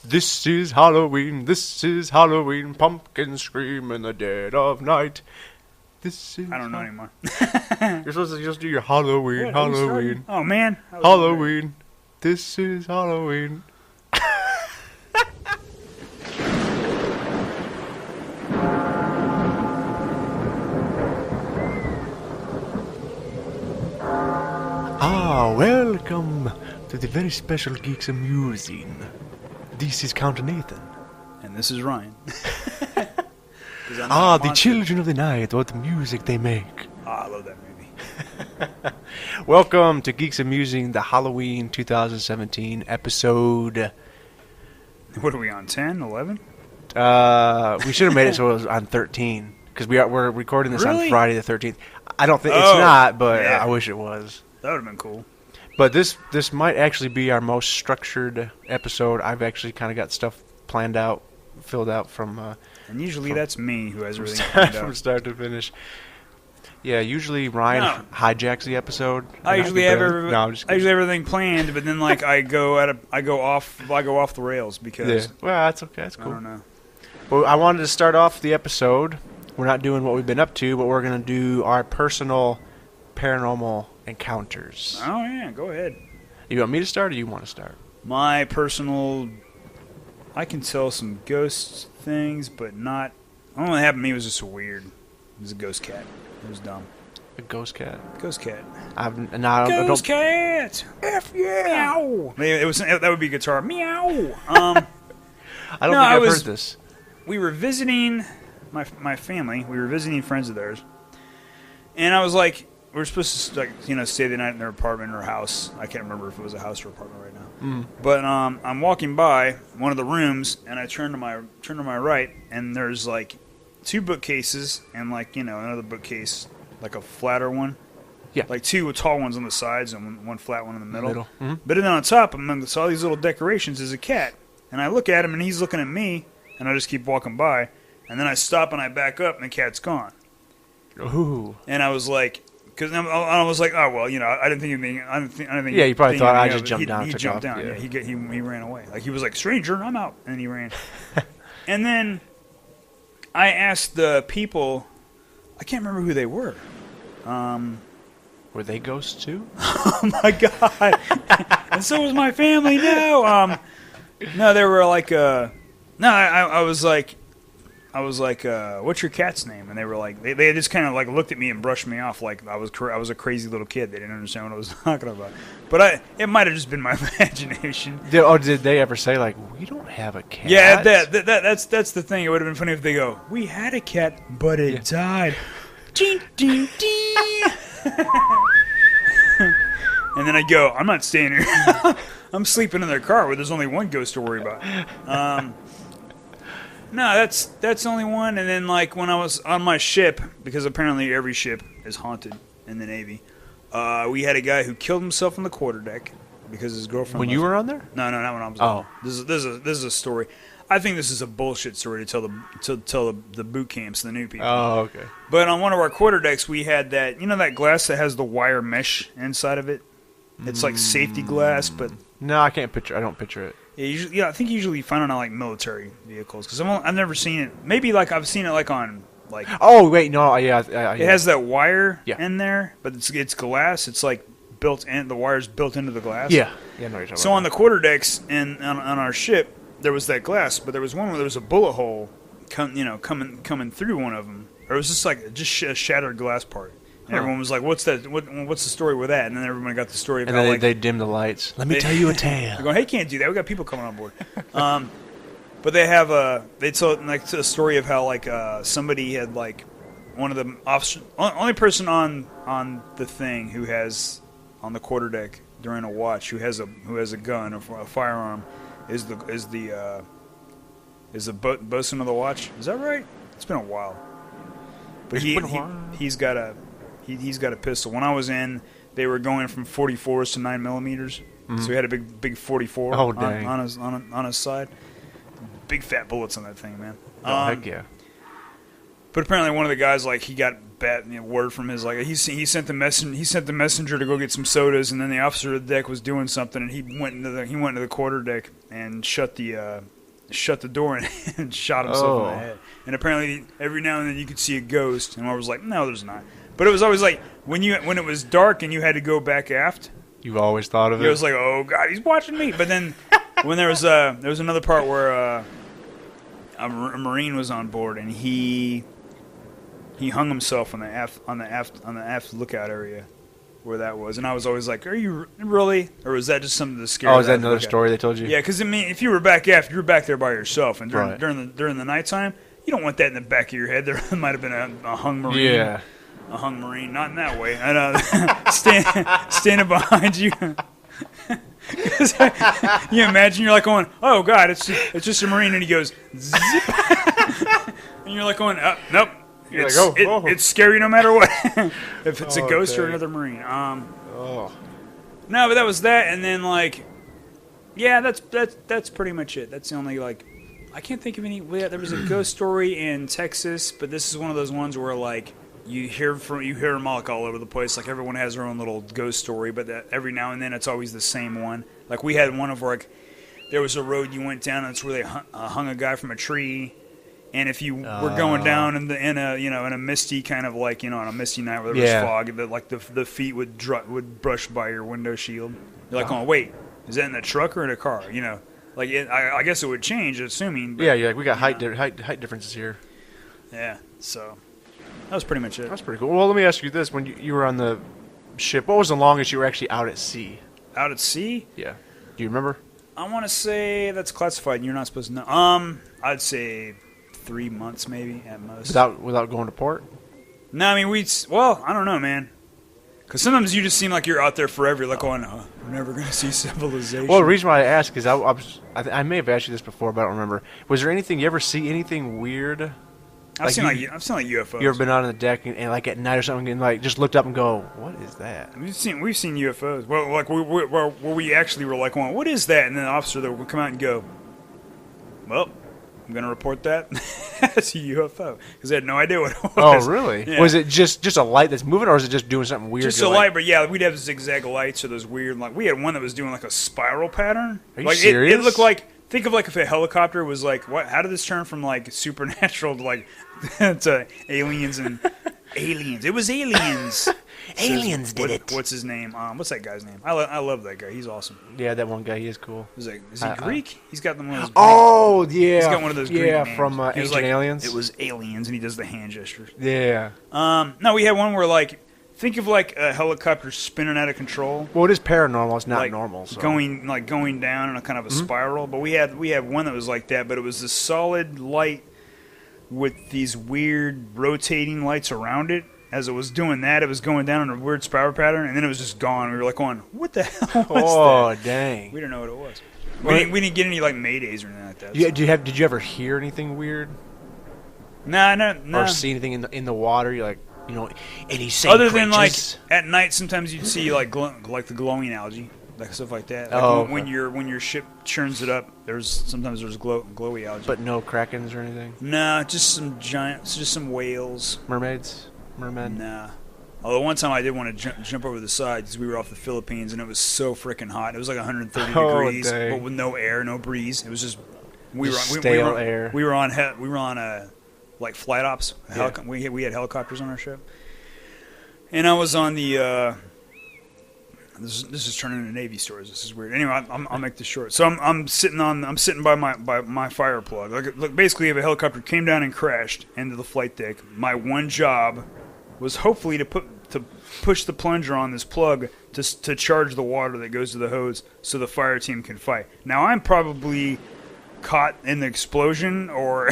This is Halloween, pumpkins scream in the dead of night. This is... I don't know anymore. You're supposed to just do your Halloween, Halloween. Oh, man. Halloween. This is Halloween. Welcome to the very special Geeks-a-Musing. This is Count Nathan. And this is Ryan. The children of the night, what music they make. I love that movie. Welcome to Geeks-a-Musing, the Halloween 2017 episode. What are we on, 10, 11? We should have made it so it was on 13, because we're recording this on Friday the 13th. I don't think it's not, but yeah. I wish it was. That would have been cool. But this might actually be our most structured episode. I've actually kind of got stuff planned out, filled out from... and usually that's me who has everything planned out. From start to finish. Yeah, usually Ryan hijacks the episode. I usually have everything planned, but then like I go off the rails because... Yeah. Well, that's okay. That's cool. I don't know. Well, I wanted to start off the episode. We're not doing what we've been up to, but we're going to do our personal paranormal encounters. Oh, yeah. Go ahead. You want me to start or you want to start? My personal... I can tell some ghost things, but not... The only thing that happened to me was just weird. It was a ghost cat. It was dumb. A ghost cat? Ghost cat. Ghost cat! F yeah! Meow! That would be guitar. Meow! I don't think I've heard this. We were visiting my family. We were visiting friends of theirs. And I was like... We were supposed to, stay the night in their apartment or house. I can't remember if it was a house or apartment right now. But I'm walking by one of the rooms, and I turn to my right, and there's like two bookcases and another bookcase, like a flatter one. Yeah. Like two tall ones on the sides and one flat one in the middle. Mm-hmm. But then on top, amongst all these little decorations, is a cat. And I look at him, and he's looking at me, and I just keep walking by. And then I stop and I back up, and the cat's gone. Ooh. And I was like... Because I was like, oh well, I didn't think anything. I didn't think. Yeah, you probably thought I just jumped down. He jumped down. Yeah, he ran away. Like he was like, stranger, I'm out, and then he ran. And then I asked the people, I can't remember who they were. Were they ghosts too? Oh my god! And so was my family. No, no, they were like, no, I was like, what's your cat's name? And they were like, they just kind of like looked at me and brushed me off like I was a crazy little kid. They didn't understand what I was talking about. But it might have just been my imagination. Did they ever say like, we don't have a cat? Yeah, that's the thing. It would have been funny if they go, we had a cat, but it died. Ding, ding, ding. And then I go, I'm not staying here. I'm sleeping in their car where there's only one ghost to worry about. No, that's the only one. And then, like, when I was on my ship, because apparently every ship is haunted in the Navy, we had a guy who killed himself on the quarterdeck because his girlfriend... When you were on there? No, not when I was on there. This is a story. I think this is a bullshit story to tell the boot camps, the new people. Oh, okay. But on one of our quarterdecks, we had that, that glass that has the wire mesh inside of it? It's like safety glass, but... No, I don't picture it. Yeah, I think usually you find it on like military vehicles because I've never seen it. Maybe like I've seen it like on like. Oh wait, no, yeah. It has that wire in there, but it's glass. It's like built in. The wire's built into the glass. Yeah, yeah. No, you're talking so about on the quarterdecks and on our ship, there was that glass, but there was one where there was a bullet hole, coming through one of them, or it was just like a shattered glass part. And everyone was like, "What's that? What's the story with that?" And then everyone got the story about. And then they dimmed the lights. Let me tell you a tale. They're going, "Hey, can't do that. We got people coming on board." But they told like a story of how like somebody had like one of the only person on the thing who has on the quarterdeck during a watch who has a gun or a firearm is the bosun of the watch. Is that right? It's been a while. But he's got a pistol. When I was in, they were going from 44s to 9mm. So he had a big 44 on his side. Big fat bullets on that thing, man. Heck yeah. But apparently one of the guys, like, he got word from his he sent the messenger to go get some sodas, and then the officer of the deck was doing something, and he went into the quarter deck and shut the door and shot himself in the head. And apparently every now and then you could see a ghost, and I was like, no, there's not. But it was always like when it was dark and you had to go back aft. You've always thought of it. It was like, oh God, he's watching me. But then when there was another part where a Marine was on board, and he hung himself on the aft lookout area where that was, and I was always like, are you really, or was that just something to scare? Oh, is that another story they told you? Yeah, because I mean, if you were back aft, you were back there by yourself, and during the nighttime, you don't want that in the back of your head. There might have been a hung Marine. Yeah. A hung Marine, not in that way. And standing behind you. You imagine you're like going, oh God, it's just a Marine, and he goes, zip. And you're like going, nope. It's scary no matter what. If it's a ghost or another Marine. No, but that was that, and then that's pretty much it. That's the only I can't think of any. There was a ghost story in Texas, but this is one of those ones where you hear them all over the place. Like everyone has their own little ghost story, but every now and then it's always the same one. Like we had one of where there was a road you went down, and it's where they hung a guy from a tree. And if you were going down in a misty kind of on a misty night where there was fog, the feet would brush by your window shield. You're like, oh wait, is that in the truck or in a car? I guess it would change, assuming. But, yeah, we got height differences here. Yeah, so that was pretty much it. That's pretty cool. Well, let me ask you this: when you were on the ship, what was the longest you were actually out at sea? Out at sea? Yeah. Do you remember? I want to say that's classified, and you're not supposed to know. I'd say 3 months maybe at most. Without going to port? No, I mean I don't know, man. Because sometimes you just seem like you're out there forever. You're like going, we're never going to see civilization. Well, the reason why I asked is I may have asked you this before, but I don't remember. Was there anything you ever see anything weird? I've seen UFOs. You ever been out on the deck and at night or something and just looked up and go, what is that? We've seen UFOs. Well, where we actually were like, what is that? And then the officer there would come out and go, well, I'm going to report that as a UFO. Because they had no idea what it was. Oh, really? Yeah. Was it just a light that's moving, or is it just doing something weird? Just a light, but yeah, we'd have zigzag lights or those weird, we had one that was doing a spiral pattern. Are you serious? It looked like, think of if a helicopter was what? How did this turn from supernatural to to aliens and aliens? It was aliens. Aliens did it. What's his name? What's that guy's name? I love that guy. He's awesome. Yeah, that one guy. He is cool. Is he Greek? He's got one of those. Oh yeah. He's got one of those. Greek names. From Ancient Aliens. It was aliens, and he does the hand gestures. Yeah. No, we had one where think of a helicopter spinning out of control. Well, it is paranormal. It's not normal. So. Going down in a kind of a spiral. But we had one that was like that, but it was a solid light with these weird rotating lights around it. As it was doing that, it was going down in a weird spiral pattern, and then it was just gone. We were going, what the hell was that? Oh, dang. We didn't know what it was. We didn't get any maydays or anything like that. Did you ever hear anything weird? No. Or see anything in the water? You're any same other creatures? than at night, sometimes you'd see the glowing algae, stuff like that. When your ship churns it up, there's glowy algae. But no krakens or anything. No, just some whales. Mermen? Nah. Although one time I did want to jump over the side because we were off the Philippines and it was so freaking hot. It was 130 degrees, dang. but with no air, no breeze. It was just stale air. We were on flight ops. Yeah. We had helicopters on our ship, and I was on the. This is turning into Navy stories. This is weird. Anyway, I'll make this short. So I'm sitting by my fire plug. Look, basically, if a helicopter came down and crashed into the flight deck, my one job was hopefully to push the plunger on this plug to charge the water that goes to the hose so the fire team can fight. Now I'm probably caught in the explosion or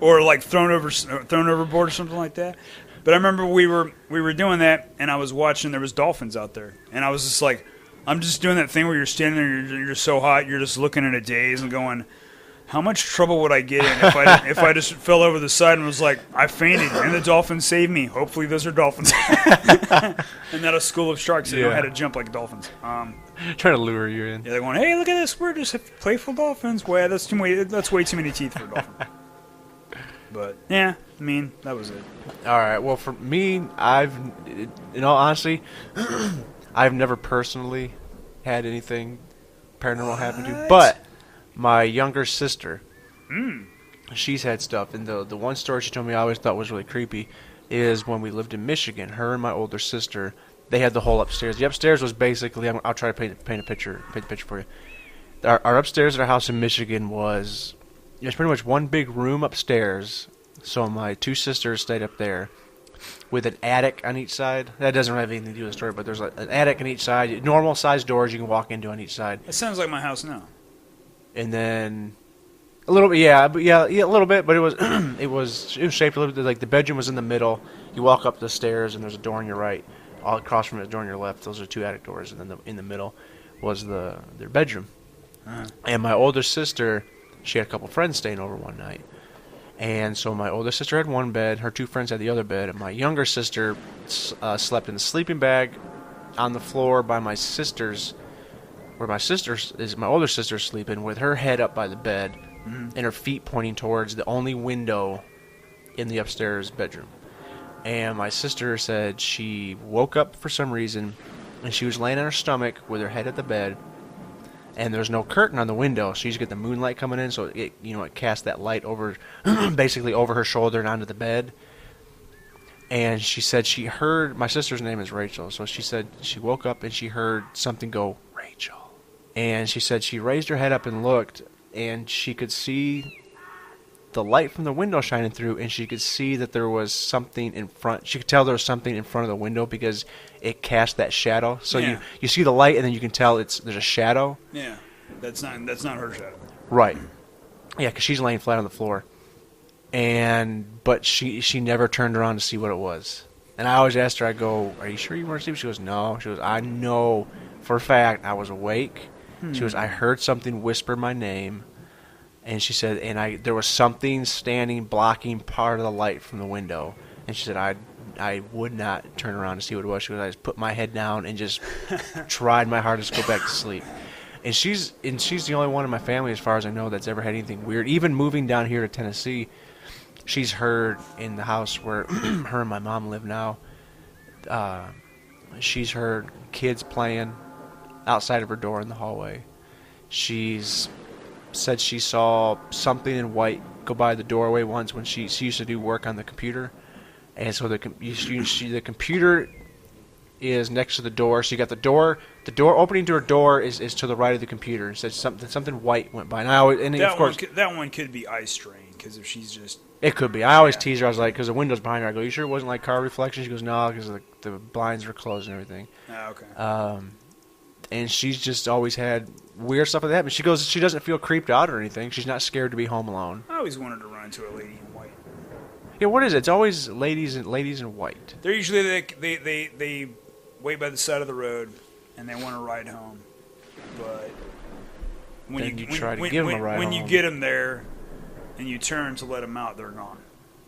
or thrown overboard or something like that. But I remember we were doing that, and I was watching. There was dolphins out there, and I was just like, I'm just doing that thing where you're standing there, you're so hot, you're just looking in a daze and going, how much trouble would I get in if I just fell over the side and was like, I fainted, and the dolphins saved me. Hopefully those are dolphins, and not a school of sharks that know how to jump like dolphins. Trying to lure you in. Yeah, they're going, hey, look at this, we're just playful dolphins. Well, that's way too many teeth for a dolphin. But yeah, I mean, that was it. All right. Well, for me, in all honesty, I've never personally had anything paranormal happen to, but my younger sister, she's had stuff. And the one story she told me I always thought was really creepy is when we lived in Michigan. Her and my older sister, they had the whole upstairs. The upstairs was basically, I'll try to paint the picture for you. Our upstairs at our house in Michigan was, it was pretty much one big room upstairs. So my two sisters stayed up there with an attic on each side. That doesn't have anything to do with the story, but there's like an attic on each side. Normal sized doors you can walk into on each side. It sounds like my house now. And then a little bit, yeah, a little bit, but it was it was shaped a little bit like the bedroom was in the middle. You walk up the stairs and there's a door on your right. All across from it, a door on your left. Those are two attic doors, and then in the middle was their bedroom. Uh-huh. And my older sister, she had a couple friends staying over one night. And so my older sister had one bed, her two friends had the other bed, and my younger sister slept in the sleeping bag on the floor by my sister's, where my older sister's sleeping, with her head up by the bed and her feet pointing towards the only window in the upstairs bedroom. And my sister said she woke up for some reason, and she was laying on her stomach with her head at the bed, and there's no curtain on the window, so you just get the moonlight coming in, so it casts that light over, basically over her shoulder and onto the bed. And she said she heard, my sister's name is Rachel, so she said she woke up and she heard something go, Rachel. And she said she raised her head up and looked, and she could see the light from the window shining through, and she could see that there was something in front. She could tell there was something in front of the window because it cast that shadow. So you see the light, and then you can tell there's a shadow. Yeah, that's not her shadow. Right. Yeah, because she's laying flat on the floor, but she never turned around to see what it was. And I always asked her, I go, "Are you sure you weren't asleep?" She goes, "No." She goes, "I know for a fact I was awake." She goes, "I heard something whisper my name." And she said, there was something standing, blocking part of the light from the window. And she said, I would not turn around to see what it was. She goes, I just put my head down and just tried my hardest to go back to sleep. And she's the only one in my family, as far as I know, that's ever had anything weird. Even moving down here to Tennessee, she's heard in the house where her and my mom live now, she's heard kids playing outside of her door in the hallway. She's said she saw something in white go by the doorway once when she used to do work on the computer, and so the computer is next to the door. So you got the door opening to her door is to the right of the computer. It said something white went by, that one could be eye strain, because if she's just, it could be. I always tease her. I was like, because the window's behind her. I go, "You sure it wasn't like car reflection?" She goes, "No, because the blinds were closed and everything." Oh, okay. And she's just always had weird stuff like that. But she goes, she doesn't feel creeped out or anything. She's not scared to be home alone. I always wanted to run into a lady in white. Yeah, what is it? It's always ladies in white. They're usually they wait by the side of the road and they want to ride home. But when you get them there and you turn to let them out, they're gone.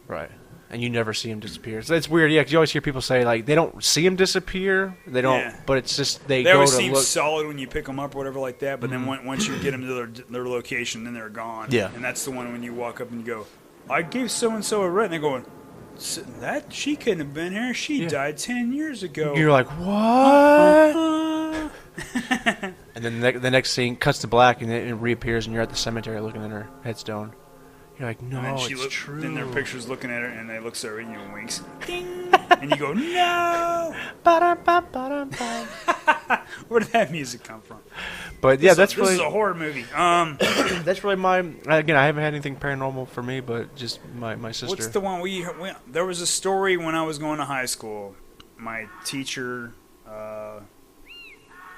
Right. And you never see them disappear. So it's weird, yeah, 'cause you always hear people say, like, they don't see them disappear. They don't, but it's just they go always to seem look. solid when you pick them up or whatever like that, but then once you get them to their location, then they're gone. Yeah. And that's the one when you walk up and you go, I gave so-and-so a rent. And they're going, she couldn't have been here. She died 10 years ago. You're like, what? And then the next scene cuts to black and it reappears and you're at the cemetery looking at her headstone. You're like, no, it's true. Then their picture's looking at her, and they look so at you and winks. Ding! And you go, no! Where did that music come from? But yeah, this is a horror movie. That's really again, I haven't had anything paranormal for me, but just my sister. What's the one there was a story when I was going to high school. My teacher, I'll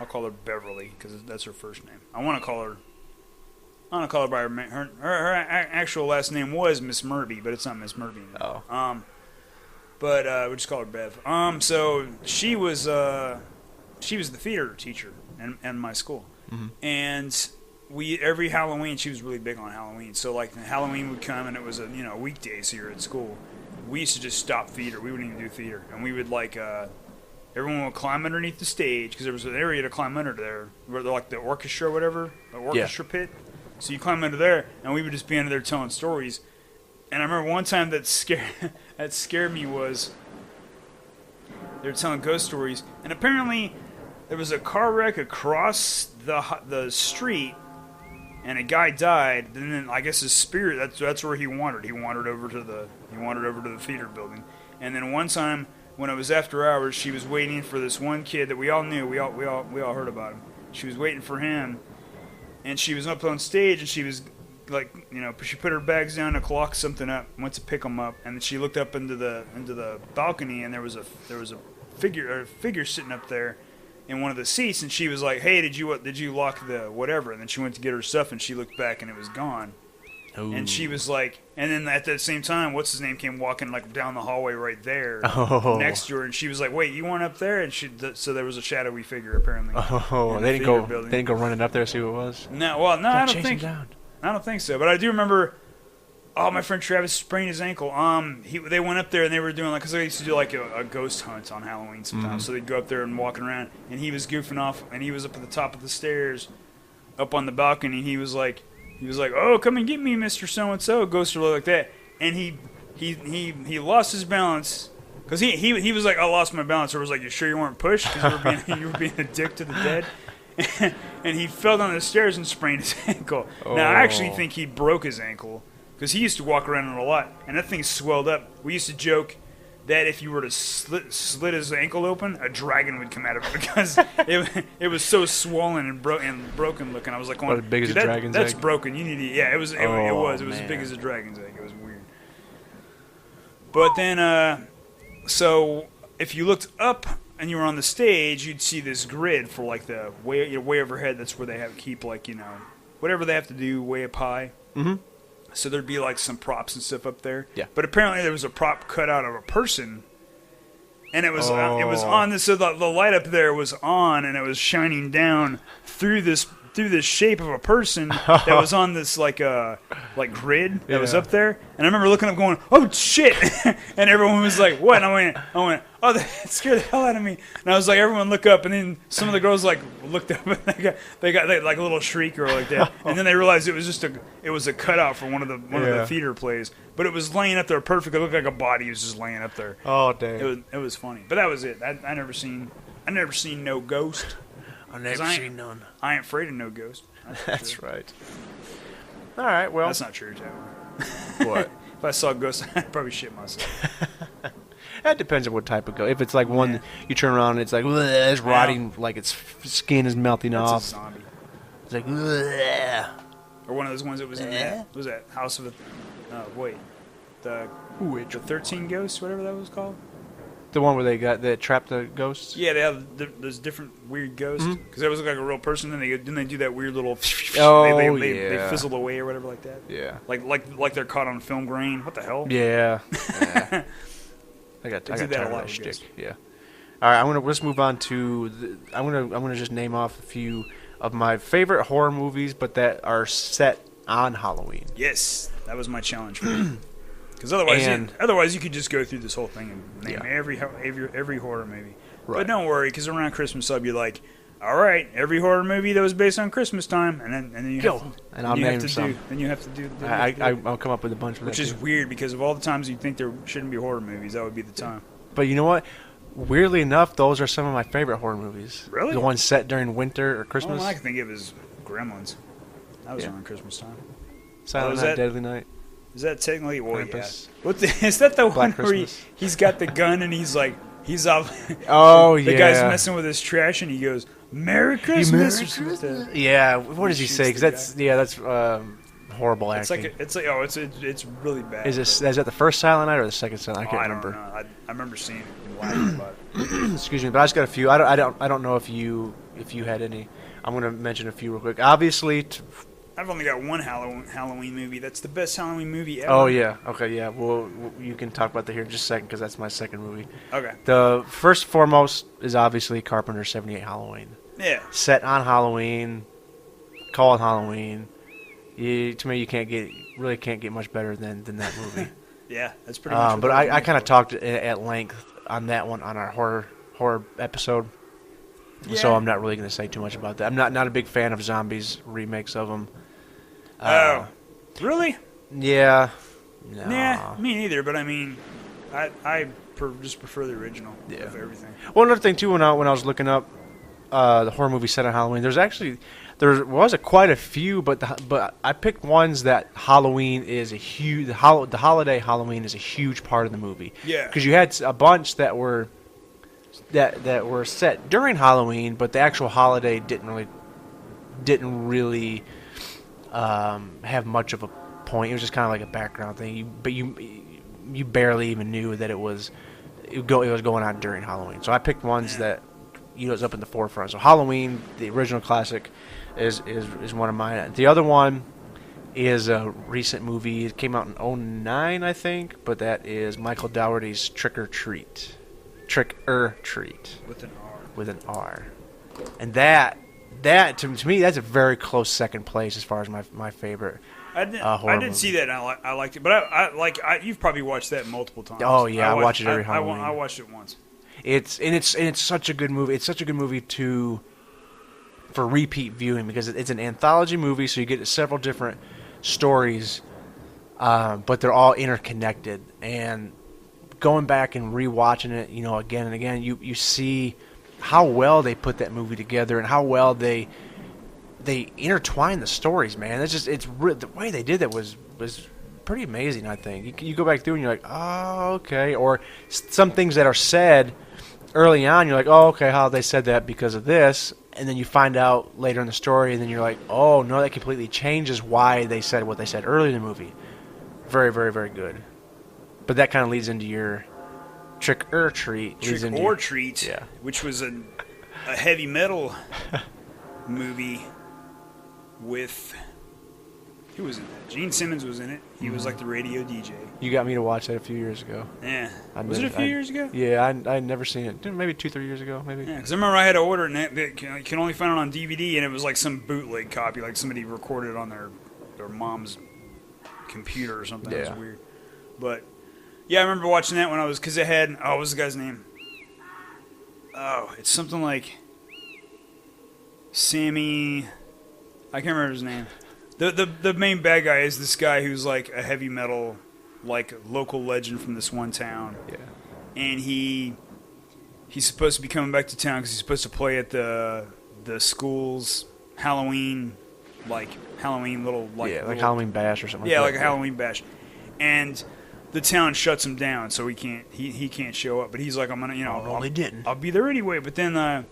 call her Beverly, because that's her first name. I want to call her by her actual last name was Miss Murby, but it's not Miss Murby anymore. Oh. But we just call her Bev. So she was the theater teacher in my school, and every Halloween she was really big on Halloween. So like Halloween would come and it was a weekdays here at school. We used to just stop theater. We wouldn't even do theater, and we would everyone would climb underneath the stage because there was an area to climb under there where like the orchestra or whatever, the orchestra pit. So you climb under there, and we would just be under there telling stories. And I remember one time that scared me was they were telling ghost stories, and apparently there was a car wreck across the street, and a guy died. And then I guess his spirit that's where he wandered. He wandered over to the theater building. And then one time when it was after hours, she was waiting for this one kid that we all knew. We all heard about him. She was waiting for him, and she was up on stage, and she was like, she put her bags down to clock something up, went to pick them up, and then she looked up into the balcony, and there was a figure sitting up there in one of the seats, and she was like, "Hey, did you lock the whatever?" And then she went to get her stuff, and she looked back, and it was gone. Ooh. And she was like, and then at the same time, what's his name came walking like down the hallway right there next to her, and she was like, "Wait, you weren't up there?" And so there was a shadowy figure apparently. Oh, they didn't go running up there to see who it was. No, well, no, I don't think so. But I do remember. Oh, my friend Travis sprained his ankle. They went up there and they were doing because they used to do like a ghost hunt on Halloween sometimes. Mm-hmm. So they'd go up there and walking around, and he was goofing off, and he was up at the top of the stairs, up on the balcony. And he was like, "Oh, come and get me, Mr. So and So." Ghost would look like that, and he lost his balance because he was like, "I lost my balance." Or was like, "You sure you weren't pushed? Because you were being a dick to the dead." And he fell down the stairs and sprained his ankle. Oh. Now I actually think he broke his ankle. Because he used to walk around it a lot, and that thing swelled up. We used to joke that if you were to slit his ankle open, a dragon would come out of it because it was so swollen and broken looking. I was like, "What, as big as a dragon's egg?" That's broken. You need to, yeah, it was as big as a dragon's egg. It was weird. But then, so if you looked up and you were on the stage, you'd see this grid for like the way overhead. That's where they keep like whatever they have to do way up high. Mm-hmm. So there'd be like some props and stuff up there. Yeah. But apparently there was a prop cut out of a person, and it was on this. So the light up there was on, and it was shining down through this shape of a person that was on this like grid that was up there. And I remember looking up, going, "Oh shit!" And everyone was like, "What?" And I went, "Oh, that scared the hell out of me." And I was like, "Everyone look up!" And then some of the girls like looked up, and they got like a little shriek or like that. And then they realized it was a cutout for one of the theater plays, but it was laying up there perfect. It looked like a body was just laying up there. Oh dang! It was funny, but that was it. I never seen no ghost. I've never seen none. I ain't afraid of no ghost. That's right. All right, well. That's not true, Jack. What? If I saw a ghost, I'd probably shit myself. That depends on what type of ghost. If it's like one you turn around and it's like, it's rotting, like its skin is melting off. That's a zombie. It's like, bleh. Or one of those ones that was in that. Was that House of the 13 Ghosts, whatever that was called? The one where they trapped the ghosts? Yeah, they have those different weird ghosts. Because that was like a real person, and then they do that weird little. They fizzle away or whatever like that. Yeah. Like they're caught on film grain. What the hell? Yeah. I got tired of that shtick. Yeah. All right, let's move on to. I'm gonna just name off a few of my favorite horror movies, but that are set on Halloween. Yes, that was my challenge for you. Because otherwise you could just go through this whole thing and name every horror movie. Right. But don't worry, because around Christmas I'll be like, all right, every horror movie that was based on Christmas time, and then you have to, and I'll name some. Then you have to do. I'll come up with a bunch of which is weird because of all the times you think there shouldn't be horror movies, that would be the time. But you know what? Weirdly enough, those are some of my favorite horror movies. Really? The ones set during winter or Christmas. All I can think of is Gremlins. That was around Christmas time. Silent Night, Deadly Night. Is that technically? Well, is that the one where he's got the gun and he's off? Oh, the guy's messing with his trash and he goes, "Merry Christmas." Merry Christmas. Yeah. What does he say? Because that's horrible acting. It's really bad. Is that the first Silent Night or the second Silent Night? I can't remember. I don't know. I remember seeing it and laughing about it. Excuse me, but I just got a few. I don't know if you had any. I'm gonna mention a few real quick. Obviously. I've only got one Halloween movie. That's the best Halloween movie ever. Oh, yeah. Okay, yeah. Well, you can talk about that here in just a second because that's my second movie. Okay. The first foremost is obviously Carpenter's 78 Halloween. Yeah. Set on Halloween, called Halloween. To me, you can't get much better than that movie. Yeah, that's pretty much. But I kind of talked at length on that one on our horror episode. Yeah. So I'm not really going to say too much about that. I'm not a big fan of zombies remakes of them. Oh, really? Yeah, No. Nah, me neither. But I mean, I just prefer the original of everything. Well, another thing too, when I was looking up the horror movie set on Halloween, there was quite a few, but I picked ones that Halloween is a huge the holiday Halloween is a huge part of the movie. Yeah. Because you had a bunch that were set during Halloween, but the actual holiday didn't really have much of a point. It was just kind of like a background thing. But you barely even knew that it was going on during Halloween. So I picked ones that was up in the forefront. So Halloween, the original classic, is one of mine. The other one is a recent movie. It came out in 2009, I think, but that is Michael Dougherty's Trick or Treat. With an R. With an R. And that to me, that's a very close second place as far as my favorite. I did see that, and I liked it, but you've probably watched that multiple times. Oh yeah, I watch it every Halloween. I watched it once. It's such a good movie. It's such a good movie for repeat viewing because it's an anthology movie, so you get several different stories, but they're all interconnected. And going back and rewatching it, again and again, you see how well they put that movie together and how well they intertwine the stories, man. The way they did that was pretty amazing, I think. You go back through and you're like, oh, okay. Or some things that are said early on, you're like, oh, okay, how they said that because of this. And then you find out later in the story, and then you're like, oh, no, that completely changes why they said what they said earlier in the movie. Very, very, very good. But that kind of leads into your Trick or Treat. Yeah. Which was a heavy metal movie with... Who was in that? Gene Simmons was in it. He was like the radio DJ. You got me to watch that a few years ago. Yeah. Was it a few years ago? Yeah, I'd never seen it. Maybe 2-3 years ago, maybe. Yeah, because I remember I had to order it, and you can only find it on DVD, and it was like some bootleg copy, like somebody recorded it on their mom's computer or something. Yeah. It was weird. But, yeah, I remember watching that when I was, because it had, what was the guy's name? Oh, it's something like Sammy, I can't remember his name. The main bad guy is this guy who's like a heavy metal, like local legend from this one town. Yeah. And he's supposed to be coming back to town because he's supposed to play at the school's Halloween little Halloween bash or something. Yeah, like a Halloween bash, and the town shuts him down, so he can't show up. But he's like, I'm gonna, I'll be there anyway. But then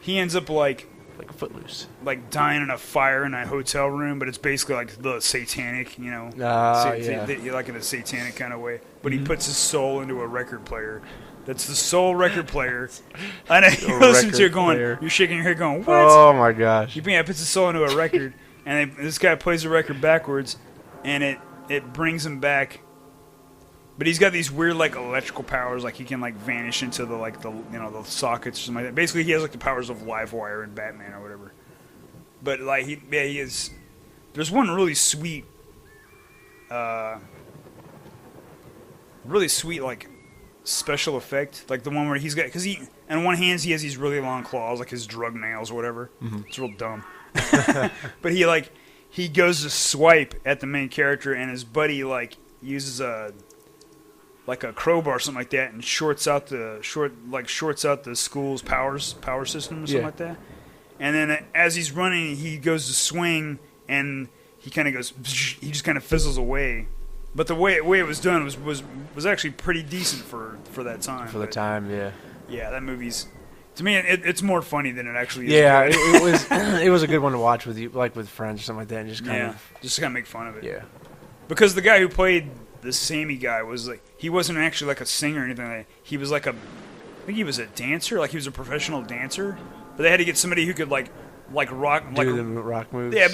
he ends up like Footloose, like dying in a fire in a hotel room, but it's basically like the satanic, like in a satanic kind of way. But he puts his soul into a record player. That's the soul record player. I know you listen to it going, you're shaking your head going, what? Oh my gosh! He puts his soul into a record, and this guy plays the record backwards, and it brings him back. But he's got these weird like electrical powers, like he can like vanish into the sockets or something like that. Basically, he has like the powers of Livewire and Batman or whatever. But like he is. There's one really sweet like special effect, like the one where he's got, because on one hand he has these really long claws, like his drug nails or whatever. Mm-hmm. It's real dumb. But he goes to swipe at the main character, and his buddy like uses a crowbar or something like that, and shorts out the school's power system or something like that. And then as he's running, he goes to swing, and he kind of goes, he just kind of fizzles away. But the way it was done was actually pretty decent for that time. For the time, yeah. Yeah, that movie's, to me, it's more funny than it actually is. Yeah, it was a good one to watch with you, like with friends or something like that, and just kind of make fun of it. Yeah. Because the guy who played the Sammy guy was like, he wasn't actually like a singer or anything like that. He was like I think he was a dancer, like he was a professional dancer. But they had to get somebody who could like rock, do the rock moves. Yeah,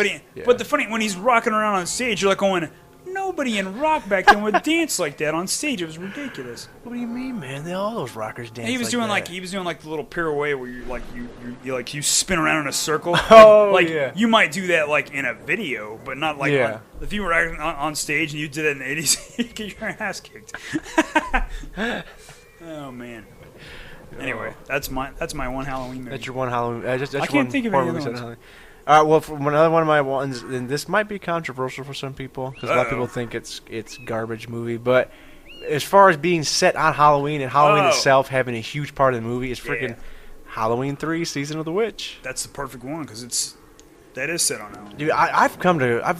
but the funny, when he's rocking around on stage, you're like going, nobody in rock back then would dance like that on stage. It was ridiculous. What do you mean, man? All those rockers dance. He was doing the little pirouette where you spin around in a circle. Yeah. You might do that like in a video, but not like if you were acting on stage and you did it in the 80s, you'd get your ass kicked. Oh man. Anyway, that's my one Halloween movie. That's your one Halloween. I can't think of any other ones. Well, for another one of my ones, and this might be controversial for some people because a lot of people think it's garbage movie, but as far as being set on Halloween and Halloween itself having a huge part of the movie is freaking Halloween 3: Season of the Witch. That's the perfect one because that is set on Halloween. Dude, I've come to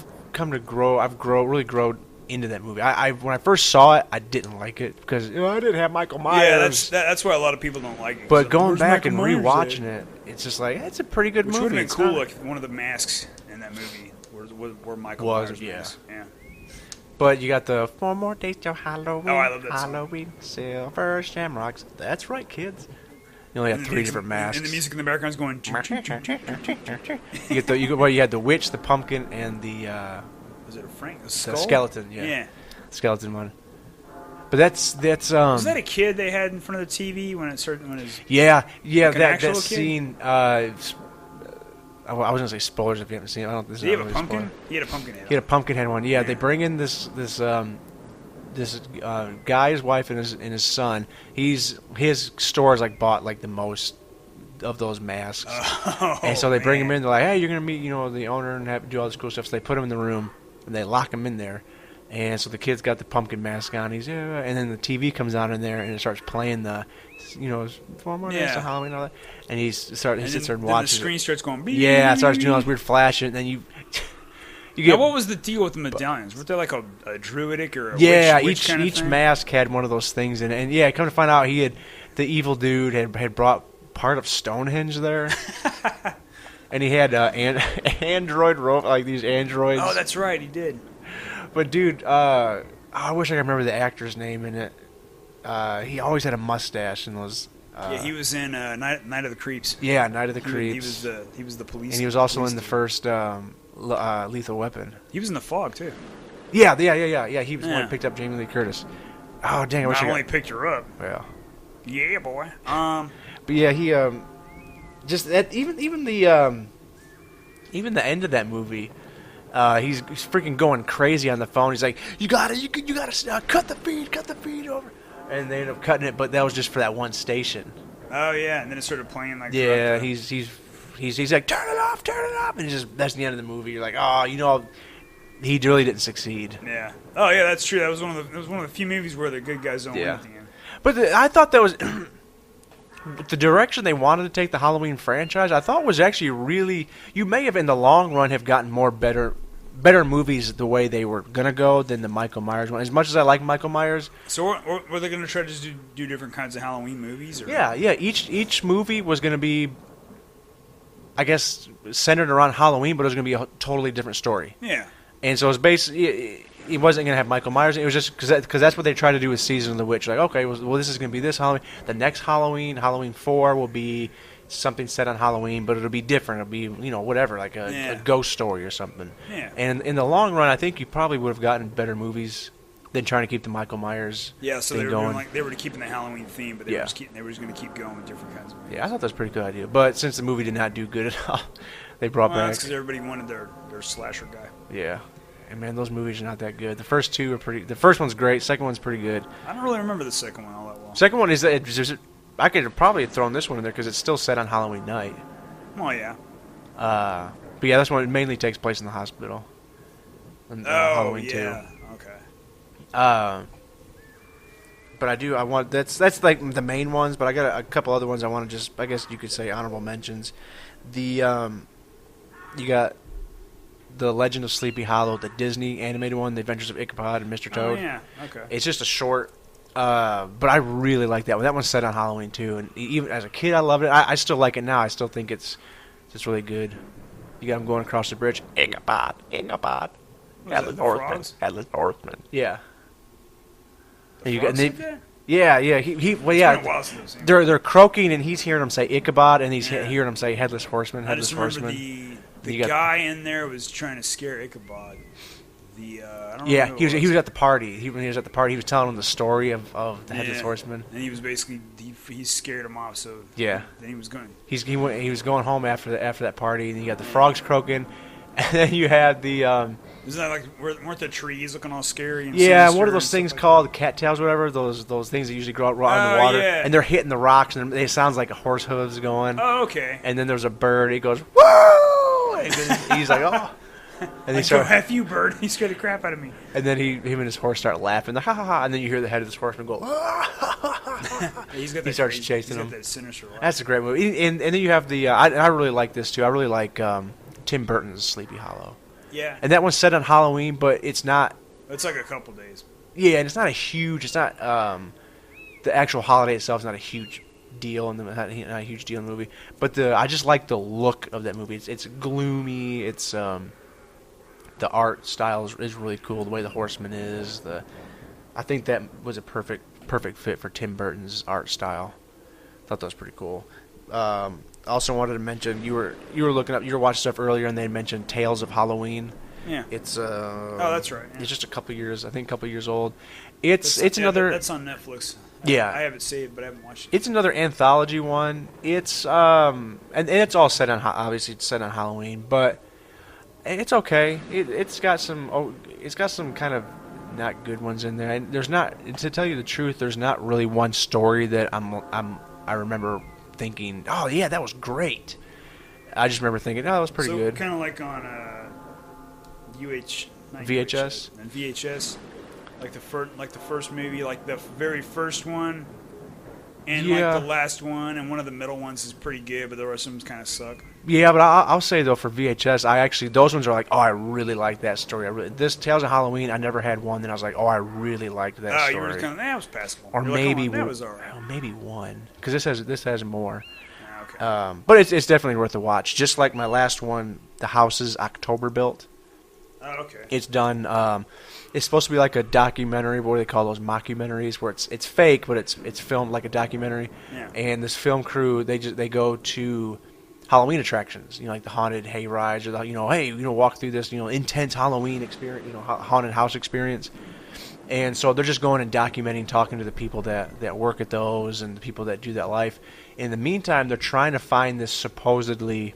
really grow into that movie. When I first saw it, I didn't like it because I didn't have Michael Myers. Yeah, that's why a lot of people don't like it. But going back and rewatching it, it's just like it's a pretty good movie. Which would have been cool, like one of the masks in that movie where Michael Myers was. Yeah. But you got the 4 more days till Halloween. Oh, I love that Halloween, silver shamrocks. That's right, kids. You only have 3 different masks. And the music in the background is going. You had the witch, the pumpkin, and the. Was it a Frank? The skeleton, yeah. Skeleton one. But that's Was that a kid they had in front of the TV when it started? Yeah, like that scene. I was gonna say spoilers if you haven't seen it. I don't. This Did he have really a pumpkin? Spoiler. He had a pumpkin head. He had a pumpkin head one. Yeah, they bring in this guy, his wife, and his son. His store is like bought like the most of those masks, and so they bring him in. They're like, "Hey, you're gonna meet the owner and do all this cool stuff." So they put him in the room and they lock him in there. And so the kid's got the pumpkin mask on. And then the TV comes on in there and it starts playing the, 4 more days to Halloween and all that. And he sits there and watches. The screen starts going. Beep. Yeah, it starts doing all this weird flashing. And then you get. Now, what was the deal with the medallions? Were they like a druidic or a witch kind of each thing? mask had one of those things in it. And come to find out, the evil dude had brought part of Stonehenge there. And he had android like these androids. Oh, that's right, he did. But dude, I wish I could remember the actor's name in it. He always had a mustache and was. He was in Night of the Creeps. Yeah, Night of the Creeps. He was the police. And he was also in the first Lethal Weapon. He was in The Fog too. Yeah. He was the one who picked up Jamie Lee Curtis. Oh dang! I wish I picked her up. Well. Yeah, boy. But yeah, he just that even the end of that movie. He's freaking going crazy on the phone. He's like, you gotta cut the feed over. And they end up cutting it, but that was just for that one station. Oh yeah, and then it started playing like. Yeah, he's like, turn it off, and that's the end of the movie. You're like, he really didn't succeed. Yeah. Oh yeah, that's true. That was one of the few movies where the good guys don't win at the end. But I thought that was. The direction they wanted to take the Halloween franchise, I thought was actually really. You may have, in the long run, have gotten better movies the way they were gonna go than the Michael Myers one. As much as I like Michael Myers, so were they gonna try to just do different kinds of Halloween movies? Or? Yeah. Each movie was gonna be, I guess, centered around Halloween, but it was gonna be a totally different story. Yeah. And so it was basically. It wasn't going to have Michael Myers. It was just because that's what they tried to do with Season of the Witch. Like, okay, well, this is going to be this Halloween. The next Halloween 4, will be something set on Halloween, but it'll be different. It'll be, whatever, like a ghost story or something. Yeah. And in the long run, I think you probably would have gotten better movies than trying to keep the Michael Myers so they were going. They were keeping the Halloween theme, but they were just going to keep going with different kinds of movies. Yeah, I thought that was a pretty good idea. But since the movie did not do good at all, they brought back. That's because everybody wanted their slasher guy. Yeah. And man, those movies are not that good. The first 2 are pretty. The first one's great. Second one's pretty good. I don't really remember the second one all that well. Second one is I could have probably thrown this one in there because it's still set on Halloween night. Oh yeah. But yeah, this one mainly takes place in the hospital. Halloween 2. Okay. But I want that's like the main ones. But I got a couple other ones I want to just. I guess you could say honorable mentions. You got. The Legend of Sleepy Hollow, the Disney animated one, The Adventures of Ichabod and Mr. Toad. Oh, yeah. Okay. It's just a short, but I really like that one. That one's set on Halloween, too. And even as a kid, I loved it. I still like it now. I still think it's really good. You got him going across the bridge. Ichabod. Headless Horseman. Yeah. And you got, They're croaking, and he's hearing them say Ichabod, and he's hearing them say Headless Horseman. Headless Horseman. The guy in there was trying to scare Ichabod. He was at the party. When he was at the party, he was telling him the story of the Headless Horseman. And he was basically he scared him off. So then he was going. He was going home after that party, and you got the frogs croaking, and then you had the. Isn't that like weren't the trees looking all scary? And what are those things called? Cattails, whatever. Those things that usually grow out in the water, and they're hitting the rocks, and it sounds like a horse hooves going. Oh, okay. And then there's a bird. He goes whoa. going? And he's like, oh. And Like, go F you, bird. He scared the crap out of me. And then him and his horse start laughing, like, ha ha ha. And then you hear the head of this horseman go, He starts chasing him. He's got that sinister laugh. That's a great movie. And then you have the, I really like this too. I really like Tim Burton's Sleepy Hollow. Yeah. And that one's set on Halloween, but it's not. It's like a couple days. Yeah, and it's not it's not, the actual holiday itself is not a huge deal not a huge deal in the movie. But I just like the look of that movie. It's gloomy. It's, the art style is really cool. The way the horseman is, I think that was a perfect fit for Tim Burton's art style. Thought that was pretty cool. Also wanted to mention you were watching stuff earlier and they mentioned Tales of Halloween. Yeah. It's oh, that's right. Yeah. It's just a couple years old. It's another. That's on Netflix. Yeah. I have it saved, but I haven't watched it. It's another anthology one. It's and it's all set on obviously it's set on Halloween, but it's okay. It's got some kind of not good ones in there. And there's not, to tell you the truth, there's not really one story that I remember thinking, oh yeah, that was great. I just remember thinking, oh, that was pretty good. Kind of like on VHS and VHS, like the first movie, like the very first one, and like the last one, and one of the middle ones is pretty good, but the rest of them kind of suck. Yeah, but I'll say though for VHS, those ones are like, oh, I really like that story. This Tales of Halloween, I never had one that I was like, oh, I really liked that story. You were kind of, that was passable. Or maybe that was alright. Oh, maybe one, because this has more. Okay. But it's definitely worth a watch. Just like my last one, The House is October Built. Oh, okay. It's done. It's supposed to be like a documentary, what do they call those mockumentaries, where it's fake, but it's filmed like a documentary. Yeah. And this film crew, they go to Halloween attractions, like the haunted hay rides, or walk through this, intense Halloween experience, haunted house experience. And so they're just going and documenting, talking to the people that work at those and the people that do that life. In the meantime, they're trying to find this supposedly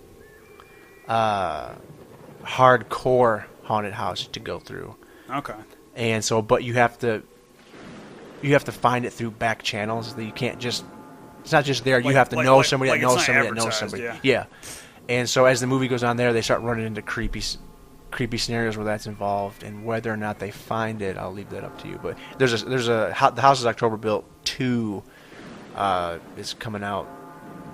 hardcore haunted house to go through. Okay. And so, but you have to find it through back channels. That you can't just. It's not just there. You have to know somebody that knows somebody that knows somebody. Yeah. And so as the movie goes on there, they start running into creepy scenarios where that's involved, and whether or not they find it, I'll leave that up to you. But the House is October Built 2 is coming out.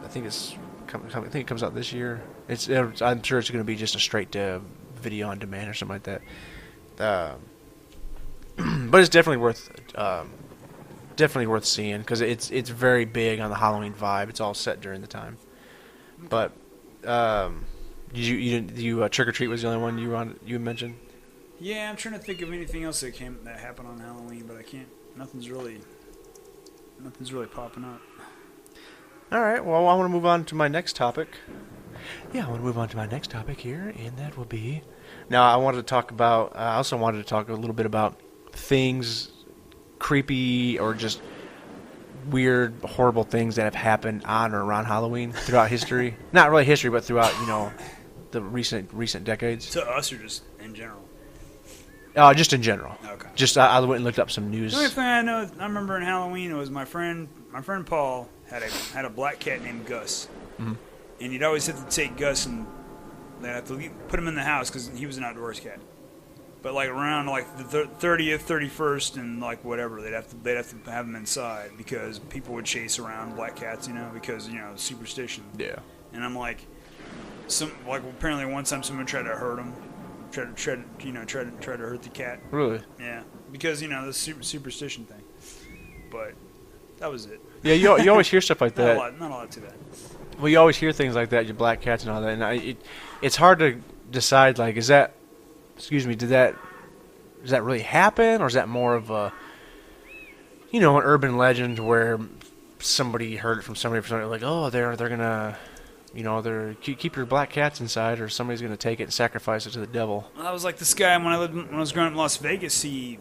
I think it comes out this year. I'm sure it's going to be just a straight to video on demand or something like that. But it's definitely worth seeing because it's very big on the Halloween vibe. It's all set during the time. But you Trick or Treat was the only one you mentioned? Yeah, I'm trying to think of anything else that happened on Halloween, but I can't. Nothing's really popping up. All right. Well, I want to move on to my next topic. Yeah, I want to move on to my next topic here, and that will be. Now, I also wanted to talk a little bit about things, creepy or just weird, horrible things that have happened on or around Halloween throughout history. Not really history, but throughout, the recent decades. To us or just in general? Just in general. Okay. Just I went and looked up some news. The only thing I remember in Halloween was my friend Paul had a black cat named Gus. Mm-hmm. And you'd always have to take Gus and they'd have to put him in the house because he was an outdoors cat. But like around like the 30th, 31st, and like whatever, they'd have to have him inside because people would chase around black cats, because superstition. Yeah. And I'm like, apparently one time someone tried to hurt him, tried to hurt the cat. Really? Yeah, because the superstition thing. But that was it. Yeah, you always hear stuff like that. Not a lot to that. Well, you always hear things like that, your black cats and all that, and it's hard to decide, like, does that really happen, or is that more of a, an urban legend where somebody heard it from somebody, like, oh, they're gonna, keep your black cats inside, or somebody's gonna take it and sacrifice it to the devil. Well, that was like this guy when I was growing up in Las Vegas. I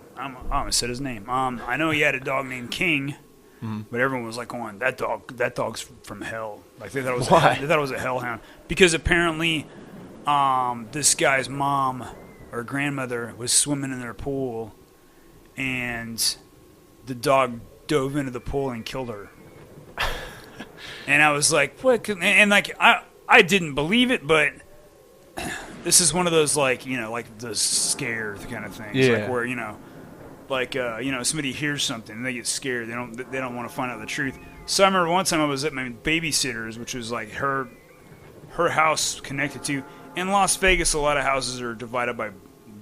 almost said his name. I know he had a dog named King. Mm-hmm. But everyone was like, "going that dog's from hell." Like they thought it was a hellhound because apparently, this guy's mom or grandmother was swimming in their pool, and the dog dove into the pool and killed her. And I was like, "What?" And like I didn't believe it, but this is one of those like like the scared kind of things, Yeah. like where like somebody hears something and they get scared. They don't want to find out the truth. So I remember one time I was at my babysitter's, which was like her house connected to. In Las Vegas, a lot of houses are divided by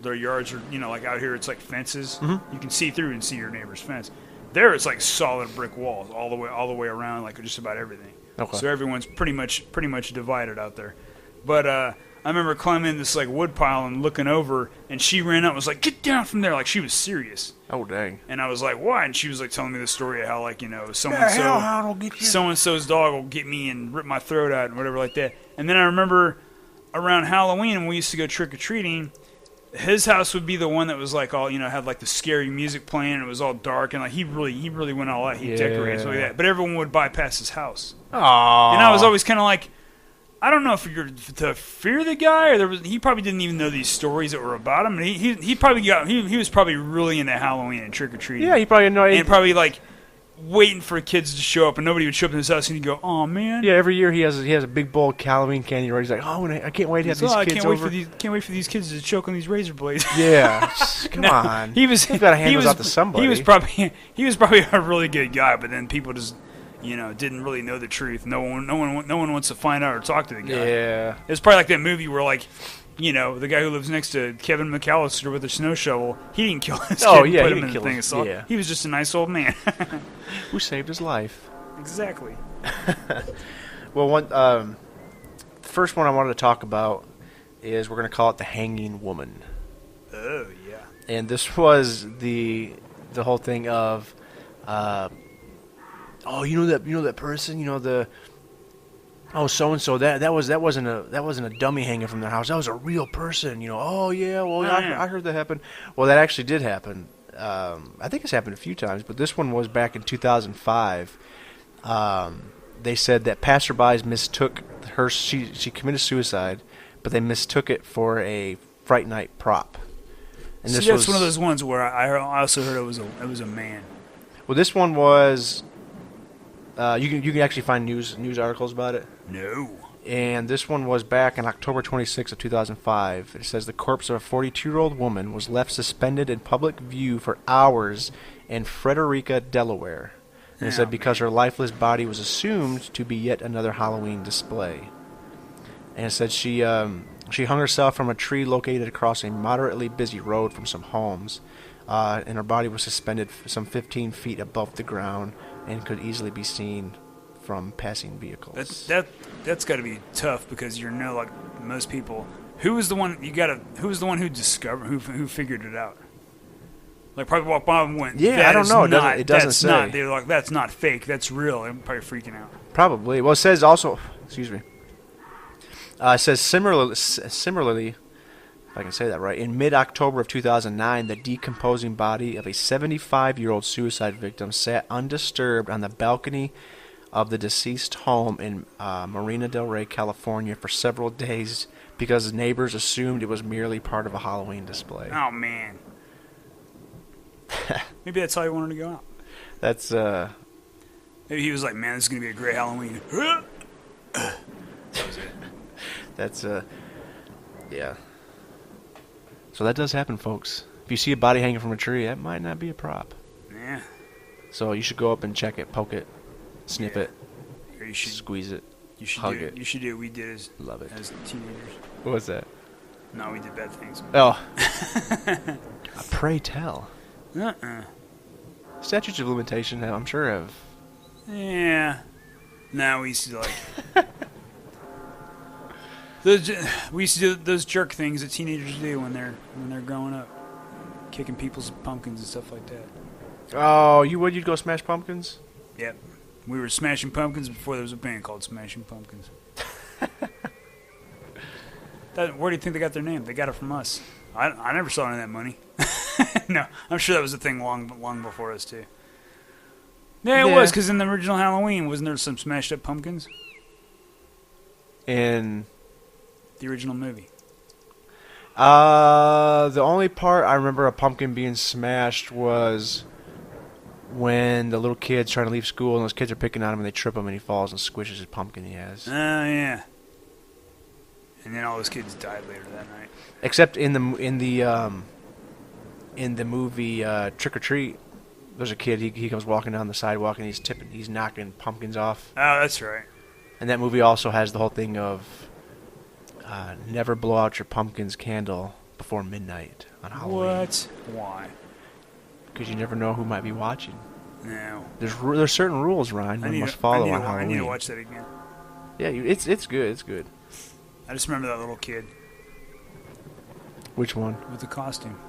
their yards, or like out here it's like fences. Mm-hmm. You can see through and see your neighbor's fence. There it's like solid brick walls all the way around, like just about everything. Okay. So everyone's pretty much divided out there. But I remember climbing this like wood pile and looking over, and she ran up and was like, "Get down from there!" Like she was serious. Oh dang. And I was like, "Why?" And she was like telling me the story of how like so and so's dog will get me and rip my throat out and whatever like that. And then I remember around Halloween when we used to go trick or treating, his house would be the one that was like all had like the scary music playing, and it was all dark, and like he really went all out. He decorated stuff like that, but everyone would bypass his house. Aww. And I was always kind of like, I don't know if you're to fear the guy, or he probably didn't even know these stories that were about him. And he was probably really into Halloween and trick or treating. Yeah, he probably know. And probably like waiting for kids to show up, and nobody would show up in his house, and he'd go, "Oh man." Yeah, every year he has a big bowl of Halloween candy. Where he's like, "Oh, I can't wait to have these kids over." Can't wait for these kids to choke on these razor blades. Yeah, come on. He's got to hand those out to somebody. He was probably a really good guy, but then people just didn't really know the truth. No one wants to find out or talk to the guy. Yeah, It's probably like that movie where like the guy who lives next to Kevin McAllister with a snow shovel, he didn't kill his kid and put him in the thing of salt. Yeah. He was just a nice old man. Who saved his life. Exactly. Well, the first one I wanted to talk about is we're going to call it the Hanging Woman. Oh yeah. And this was the whole thing of, that person, so and so that wasn't a dummy hanging from their house. That was a real person. Oh yeah, well I heard that happen. Well, that actually did happen. I think it's happened a few times, but this one was back in 2005. They said that passerbys mistook her. She committed suicide, but they mistook it for a Fright Night prop. And See, that's one of those ones where I also heard it was a man. Well, this one was. You can actually find news articles about it. No. And this one was back on October 26th of 2005. It says the corpse of a 42-year-old woman was left suspended in public view for hours in Frederica, Delaware. And it said because her lifeless body was assumed to be yet another Halloween display. And it said she hung herself from a tree located across a moderately busy road from some homes. And her body was suspended some 15 feet above the ground and could easily be seen from passing vehicles. That's got to be tough because like most people, who was the one who discovered who figured it out? Like probably walked by and went, yeah, I don't know. It doesn't say. They're like, that's not fake. That's real. They're probably freaking out. Probably. Well, it says also. Excuse me. It says similarly, if I can say that right, in mid-October of 2009, the decomposing body of a 75-year-old suicide victim sat undisturbed on the balcony of the deceased home in Marina del Rey, California, for several days because neighbors assumed it was merely part of a Halloween display. Oh man. Maybe that's how he wanted to go out. That's Maybe he was like, "Man, this is gonna be a great Halloween." That's yeah. So that does happen, folks. If you see a body hanging from a tree, that might not be a prop. Yeah. So you should go up and check it, poke it, sniff it, Or you should squeeze it, you should hug do it. You should do what we did as Love it. teenagers. What was that? No, we did bad things. Oh. Pray tell. Statutes of limitation, I'm sure have. Yeah. No, we used to like. We used to do those jerk things that teenagers do when they're growing up, kicking people's pumpkins and stuff like that. Oh, you'd go smash pumpkins? Yep. We were smashing pumpkins before there was a band called Smashing Pumpkins. Where do you think they got their name? They got it from us. I never saw any of that money. No, I'm sure that was a thing long before us too. Yeah, it was, because in the original Halloween, wasn't there some smashed up pumpkins? In the original movie. The only part I remember a pumpkin being smashed was when the little kid's trying to leave school and those kids are picking on him and they trip him and he falls and squishes his pumpkin he has. Oh, yeah. And then all those kids died later that night. Except in the movie Trick or Treat, there's a kid. He comes walking down the sidewalk and he's knocking pumpkins off. Oh, that's right. And that movie also has the whole thing of never blow out your pumpkin's candle before midnight on Halloween. What? Why? Because you never know who might be watching. No. There's certain rules, Ryan, you must follow on Halloween. I need to watch that again. Yeah, it's good. It's good. I just remember that little kid. Which one? With the costume.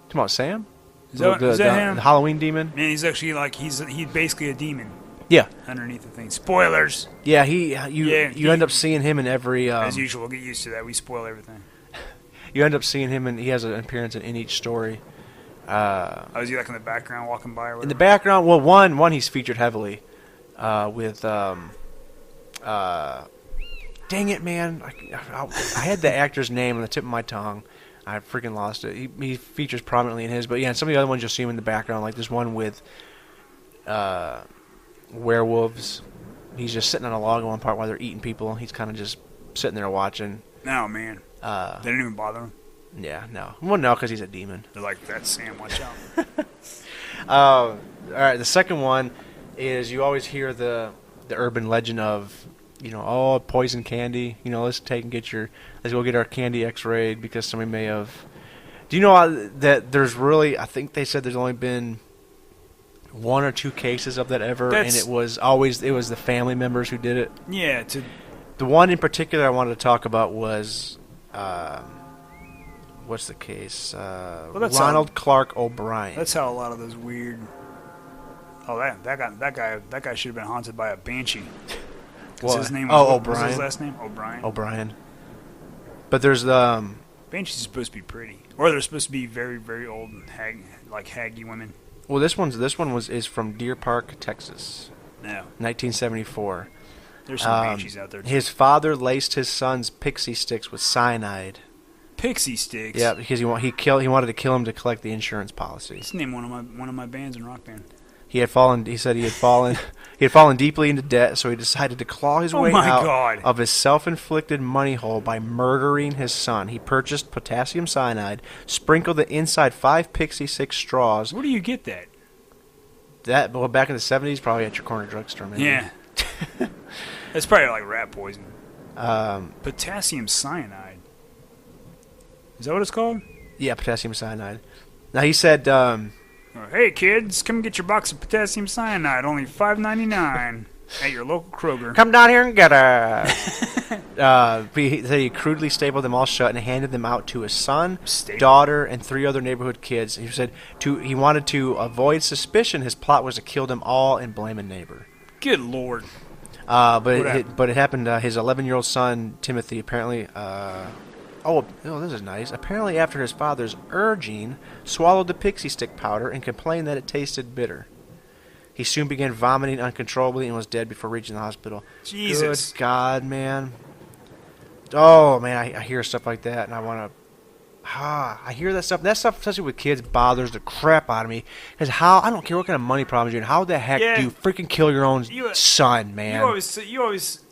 Talking about Sam? Is that him? The Halloween demon? Man, he's actually he's basically a demon. Yeah. Underneath the thing. Spoilers. Yeah, you end up seeing him in every. As usual, we'll get used to that. We spoil everything. You end up seeing him, and he has an appearance in each story. Is he like in the background walking by or whatever? In the background, well, one he's featured heavily with. Dang it, man! I had the actor's name on the tip of my tongue. I freaking lost it. He features prominently in his, but yeah, some of the other ones you'll see him in the background. Like there's one with werewolves. He's just sitting on a log in one part while they're eating people. He's kind of just sitting there watching. No, man. They didn't even bother him. Yeah, no. Well, no, because he's a demon. They're like, that's Sam, watch out. All right, the second one is you always hear the urban legend of, poison candy. Let's go get our candy x-rayed because somebody may have. Do you know that there's really, I think they said there's only been 1 or 2 cases of that ever, and it was the family members who did it. Yeah. The one in particular I wanted to talk about was, what's the case? Ronald Clark O'Brien. That's how a lot of those weird. Oh, that guy should have been haunted by a banshee. His name was O'Brien. What was his last name? O'Brien. O'Brien. But there's the banshees are supposed to be pretty, or they're supposed to be very, very old and haggy women. Well, this one is from Deer Park, Texas. No. 1974. There's some banshees out there too. His father laced his son's pixie sticks with cyanide. Pixie sticks. Yeah, because he wanted to kill him to collect the insurance policy. Let's name one of my bands in Rock Band. He said he had fallen deeply into debt, so he decided to claw his way out of his self-inflicted money hole by murdering his son. He purchased potassium cyanide, sprinkled the inside 5 pixie stick straws. Where do you get that? Back in the 70s, probably at your corner drugstore, maybe. Yeah. That's probably like rat poison. Potassium cyanide. Is that what it's called? Yeah, potassium cyanide. Now he said, hey kids, come get your box of potassium cyanide, only $5.99 at your local Kroger. Come down here and get it. He crudely stapled them all shut and handed them out to his son, daughter, and 3 other neighborhood kids. He said he wanted to avoid suspicion. His plot was to kill them all and blame a neighbor. Good Lord. But it happened. His 11-year-old son Timothy apparently. This is nice. Apparently, after his father's urging, swallowed the pixie stick powder and complained that it tasted bitter. He soon began vomiting uncontrollably and was dead before reaching the hospital. Jesus. Good God, man. Oh, man, I hear stuff like that, and I want to... I hear that stuff. That stuff, especially with kids, bothers the crap out of me. Because I don't care what kind of money problems you're in. How the heck do you freaking kill your own son, man?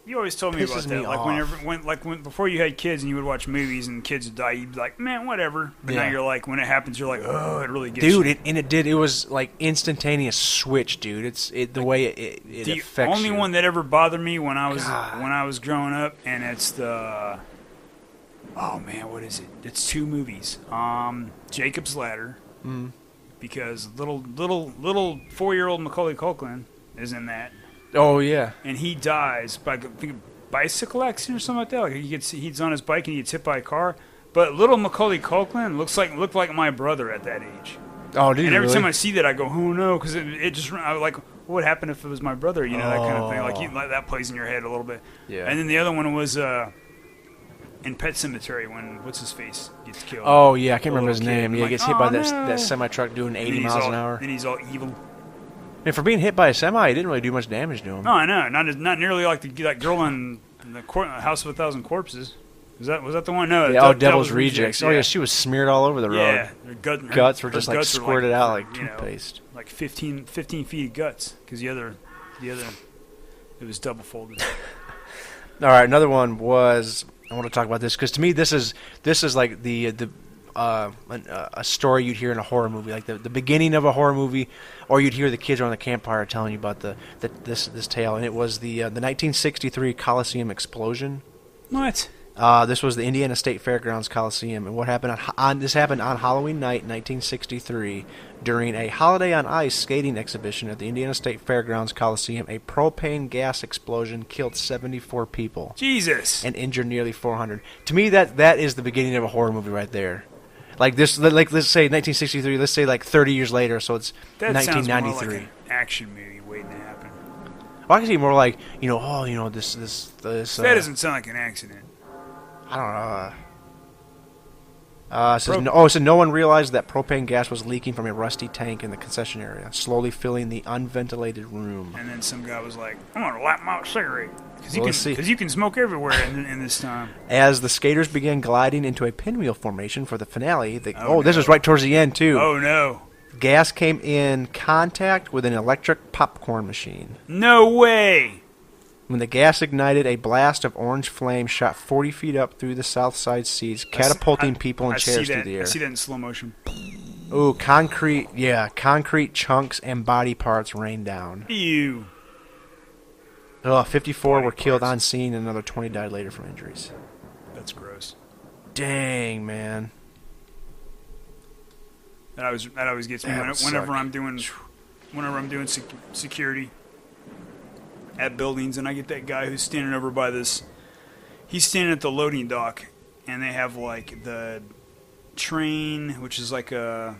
You always told me about that. When before you had kids and you would watch movies and kids would die, you'd be like, man, whatever. But now you're like, when it happens, you're like, oh, it really gets you. Dude, it was like instantaneous switch, dude. The way it affects you. The only one that ever bothered me when I was growing up, and it's the... Oh, man, what is it? It's 2 movies. Jacob's Ladder, because little 4-year-old Macaulay Culkin is in that. Oh, yeah. And he dies by a bicycle accident or something like that. Like he's on his bike and he gets hit by a car. But little Macaulay Culkin looked like my brother at that age. Oh, dude. And every time I see that, I go, oh no, because it just I was like, what would happen if it was my brother? That kind of thing. Like that plays in your head a little bit. Yeah. And then the other one was in Pet Sematary when what's his face gets killed. Oh yeah, I can't remember his name. Yeah, he gets hit by no. that semi truck doing 80 miles an hour. And he's all evil. And for being hit by a semi, he didn't really do much damage to him. No, I know. Not nearly like that girl in the House of 1,000 Corpses. Was that the one? No. Yeah, Devil's Rejects. Yeah. Oh yeah, she was smeared all over the road. Yeah, her guts were just like squirted out like toothpaste. Like 15 feet of guts, because the other, it was double folded. All right, another one was I want to talk about this because to me this is like a story you'd hear in a horror movie, like the beginning of a horror movie, or you'd hear the kids around the campfire telling you about this tale, and it was the 1963 Coliseum explosion. What? This was the Indiana State Fairgrounds Coliseum, and what happened this happened on Halloween night, 1963, during a Holiday on Ice skating exhibition at the Indiana State Fairgrounds Coliseum. A propane gas explosion killed 74 people. Jesus! And injured nearly 400. To me, that is the beginning of a horror movie right there. Like this, like let's say 1963. Let's say like 30 years later, so it's that 1993. Sounds more like an action movie waiting to happen. Well, I can see more like this. That doesn't sound like an accident. I don't know. It says no one realized that propane gas was leaking from a rusty tank in the concession area, slowly filling the unventilated room. And then some guy was like, I'm going to light my cigarette. Because you can smoke everywhere in this time. As the skaters began gliding into a pinwheel formation for the finale, this was right towards the end, too. Oh, no. Gas came in contact with an electric popcorn machine. No way! When the gas ignited, a blast of orange flame shot 40 feet up through the south side seats, catapulting people and chairs through the air. I see that in slow motion. Ooh, concrete chunks and body parts rained down. Ew. 54 were killed on scene, and another 20 died later from injuries. That's gross. Dang, man. That always gets me whenever I'm doing security at buildings, and I get that guy who's standing over by this. He's standing at the loading dock, and they have like the train, which is like it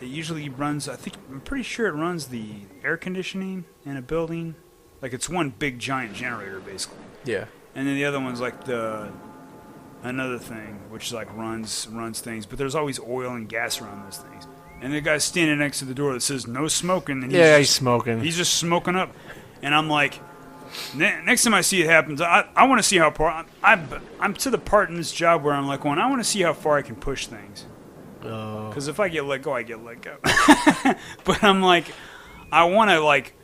usually runs. I'm pretty sure it runs the air conditioning in a building. Like it's one big giant generator basically. Yeah. And then the other one's like another thing, which is like runs things. But there's always oil and gas around those things. And the guy's standing next to the door that says no smoking. And he's smoking. He's just smoking up. And I'm like, next time I see it happens, I want to see how far I'm to the part in this job where I'm like, I want to see how far I can push things. Because if I get let go, I get let go. But I'm like, I want to like.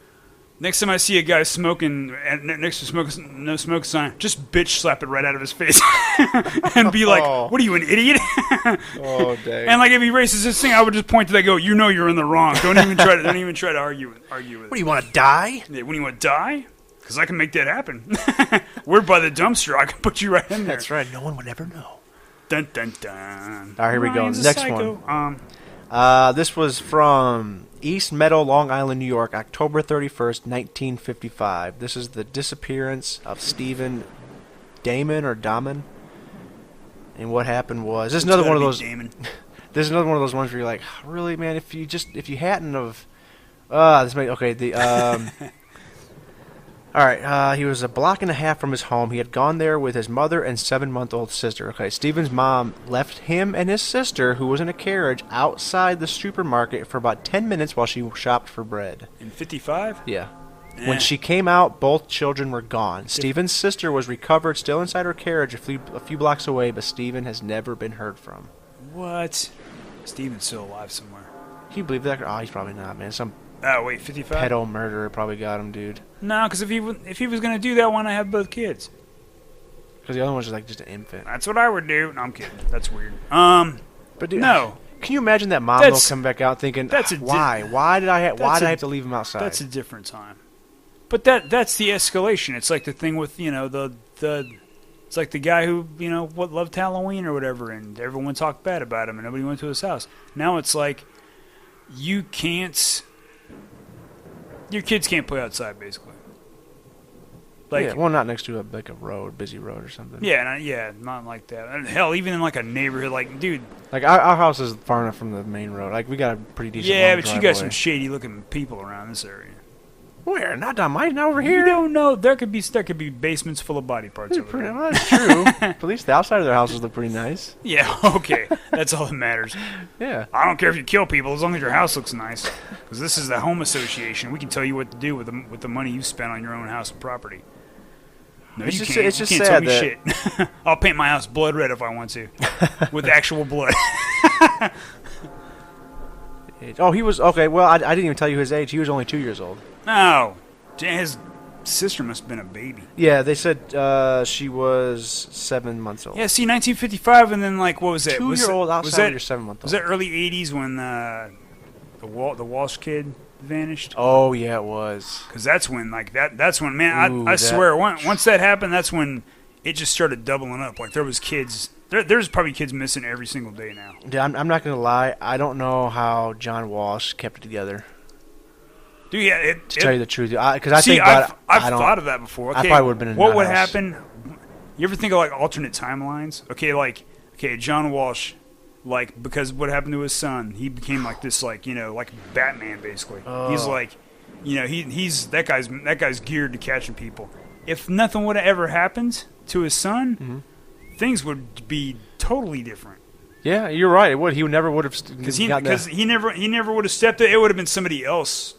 Next time I see a guy smoking next to no smoke sign, just bitch slap it right out of his face and be like, "What are you, an idiot?" Oh, dang! And like if he raises his thing, I would just point to that, go, "You know you're in the wrong. Don't even try to argue with it." What do you want to die? Yeah, when you want to die? Because I can make that happen. We're by the dumpster. I can put you right in there. That's right. No one would ever know. Dun dun dun. All right, here we go. Next one. This was from East Meadow, Long Island, New York, October 31st, 1955. This is the disappearance of Stephen Damon or Damon. And what happened was, this is another one of those. This is another one of those ones where you're like, really, man? If you hadn't have, this made okay. All right, he was a block and a half from his home. He had gone there with his mother and 7-month-old sister. Okay, Stephen's mom left him and his sister, who was in a carriage, outside the supermarket for about 10 minutes while she shopped for bread. In 55? Yeah. When she came out, both children were gone. Stephen's sister was recovered, still inside her carriage a few blocks away, but Stephen has never been heard from. What? Stephen's still alive somewhere. Can you believe that? Oh, he's probably not, man. Some 55? pedo murderer probably got him, dude. No, because if he was going to do that, why not have both kids? Because the other one's just an infant. That's what I would do. No, I'm kidding. That's weird. But dude, no. Can you imagine that mom will come back out thinking, why? Why did I have to leave him outside? That's a different time. But that's the escalation. It's like the thing with, it's like the guy who, loved Halloween or whatever, and everyone talked bad about him and nobody went to his house. Now it's like your kids can't play outside, basically. Like, not next to a busy road or something. Yeah, not like that. And hell, even in like a neighborhood, like, dude. Like our house is far enough from the main road. Like we got a pretty decent. Yeah, but you got some shady looking people around this area. Where? Not down mine. Not over here. You don't know. There could be basements full of body parts over there. Well, that's true. At least the outside of their houses look pretty nice. Yeah. Okay. That's all that matters. Yeah. I don't care if you kill people as long as your house looks nice. Because this is the home association. We can tell you what to do with the money you spent on your own house and property. No, you can't. It's just you can't sad tell me shit. I'll paint my house blood red if I want to, with actual blood. Oh, he was okay. Well, I didn't even tell you his age. He was only 2 years old. No, sister must have been a baby. Yeah, they said she was 7 months old. Yeah, see, 1955, and then like what was that? 2-year-old outside of your 7-month-old. Was that early 80s when the Walsh kid vanished? Oh yeah, it was. Because that's when that's when, man, Ooh, I swear once that happened, that's when it just started doubling up. Like there was kids. There's probably kids missing every single day now. Yeah, I'm not gonna lie. I don't know how John Walsh kept it together. Dude, yeah. To tell you the truth, because I think I've thought of that before. Okay, I probably would have been in what that would house. happen? You ever think of like alternate timelines? Okay, John Walsh, like because what happened to his son? He became like this, like like Batman basically. Oh. He's like, he's that guy's geared to catching people. If nothing would have ever happened to his son, things would be totally different. Yeah, you're right. It would. He never would have. Because he never would have stepped up. It would have been somebody else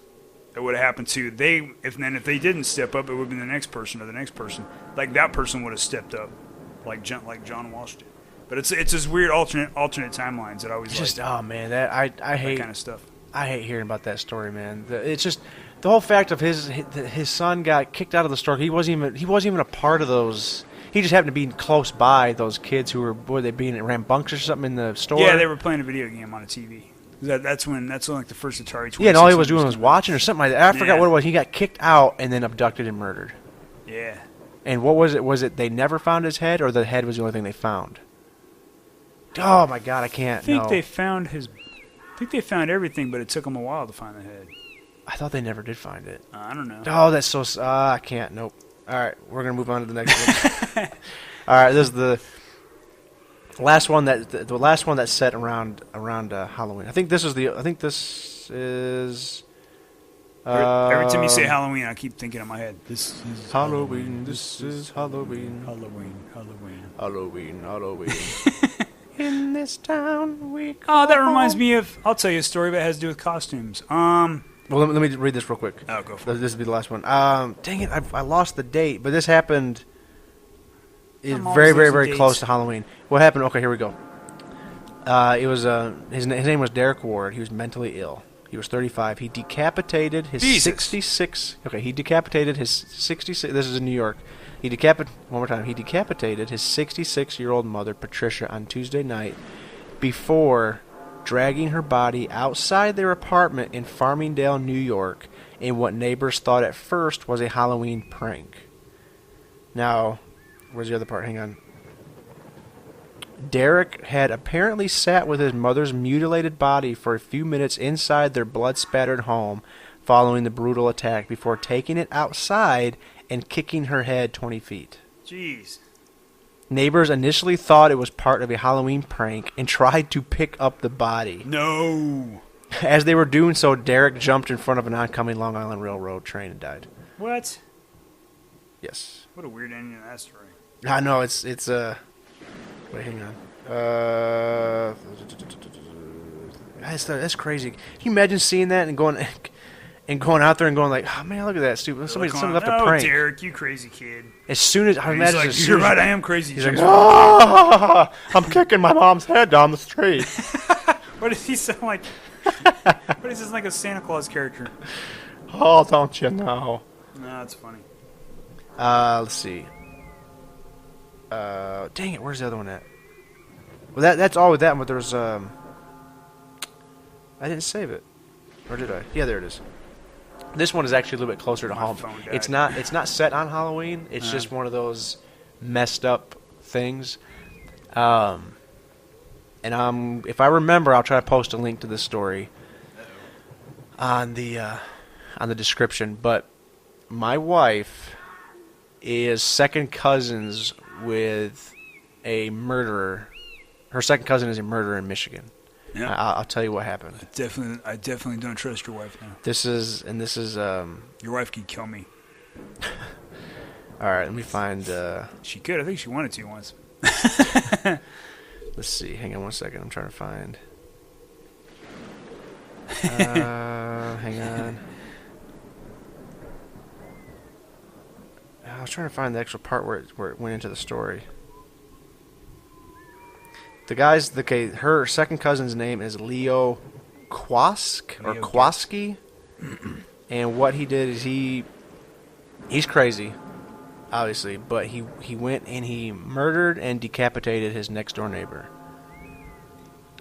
that would have happened to. If they didn't step up, it would have been the next person or the next person. Like that person would have stepped up, like John Walsh did. But it's this weird alternate timelines that I always Just like. Oh man, I hate that kind of stuff. I hate hearing about that story, man. It's just the whole fact of his son got kicked out of the store. He wasn't even a part of those. He just happened to be close by those kids who were they being rambunctious or something in the store. Yeah, they were playing a video game on a TV. That's when like the first Atari 26. Yeah, and all he was doing was watching or something like that. I forgot what it was. He got kicked out and then abducted and murdered. Yeah. And what was it? Was it they never found his head, or the head was the only thing they found? Oh my God, I can't. I think they found everything, but it took them a while to find the head. I thought they never did find it. I don't know. Oh, that's so. I can't. Nope. All right, we're gonna move on to the next one. All right, this is the last one the last one that's set around Halloween. I think this is. Every time you say Halloween, I keep thinking in my head, this is Halloween. This is Halloween. Halloween. Halloween. In this town we. Oh, that reminds me of. I'll tell you a story that has to do with costumes. Well, let me read this real quick. Oh, go for it. This will be the last one. Dang it, I lost the date, but this happened. Is I'm very, always very, losing very dates. close to Halloween. What happened? Okay, here we go. It was his name was Derek Ward. He was mentally ill. He was 35. He decapitated his 66. Okay, he decapitated his 66. This is in New York. One more time. He decapitated his 66-year-old mother, Patricia, on Tuesday night before dragging her body outside their apartment in Farmingdale, New York, in what neighbors thought at first was a Halloween prank. Now, where's the other part? Hang on. Derek had apparently sat with his mother's mutilated body for a few minutes inside their blood-spattered home following the brutal attack before taking it outside and kicking her head 20 feet. Jeez. Neighbors initially thought it was part of a Halloween prank and tried to pick up the body. No. As they were doing so, Derek jumped in front of an oncoming Long Island Railroad train and died. What? Yes. What a weird ending to that story. I know, it's wait, hang on. That's crazy. Can you imagine seeing that and going out there and going like, oh man, look at that stupid. Somebody left a prank. Oh, Derek, you crazy kid. As soon as I imagine, Like, as soon you're as right, I am crazy. he's like, oh, I'm kicking my mom's head down the street. What does he sound like? What does he sound like a Santa Claus character? Oh, don't you know? No, it's funny. Let's see. Dang it, where's the other one at? Well, that's all with that, but there's I didn't save it, or did I? Yeah, there it is. This one is actually a little bit closer to home. phone died. It's not set on Halloween. It's just one of those messed up things. And if I remember, I'll try to post a link to this story on the description. But my wife is second cousins with a murderer. Her second cousin is a murderer in Michigan. Yeah. I'll tell you what happened. I definitely don't trust your wife now. This is Your wife could kill me. all right, let me find She could. I think she wanted to once. let's see. Hang on one second. I'm trying to find hang on. I was trying to find the actual part where it went into the story. Her second cousin's name is Leo Kwask or Leo Kwaski, and what he did is He's crazy, obviously, but he went and he murdered and decapitated his next door neighbor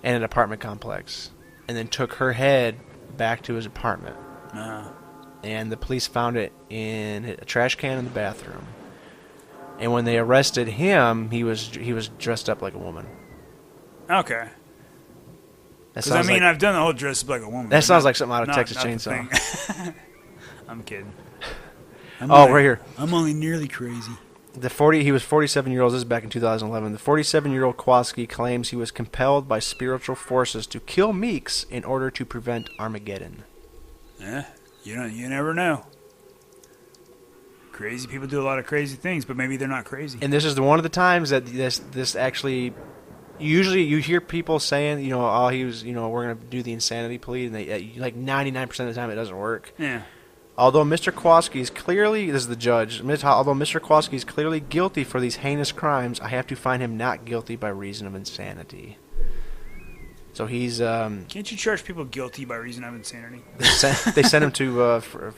in an apartment complex, and then took her head back to his apartment. And the police found it in a trash can in the bathroom. And when they arrested him, he was dressed up like a woman. Okay. Because I've done the whole dress up like a woman. That sounds like something out of Texas Chainsaw. I'm kidding. Right here. I'm only nearly crazy. He was 47 years old. This is back in 2011. The 47-year-old Kowalski claims he was compelled by spiritual forces to kill Meeks in order to prevent Armageddon. Yeah, you never know. Crazy people do a lot of crazy things, but maybe they're not crazy. And this is one of the times that this actually. Usually, you hear people saying, oh, he was, we're going to do the insanity plea, and they like 99% of the time it doesn't work. Yeah. Although Mr. Kowalski is clearly, this is the judge, although Mr. Kowalski is clearly guilty for these heinous crimes, I have to find him not guilty by reason of insanity. So he's... Can't you charge people guilty by reason of insanity? They sent him to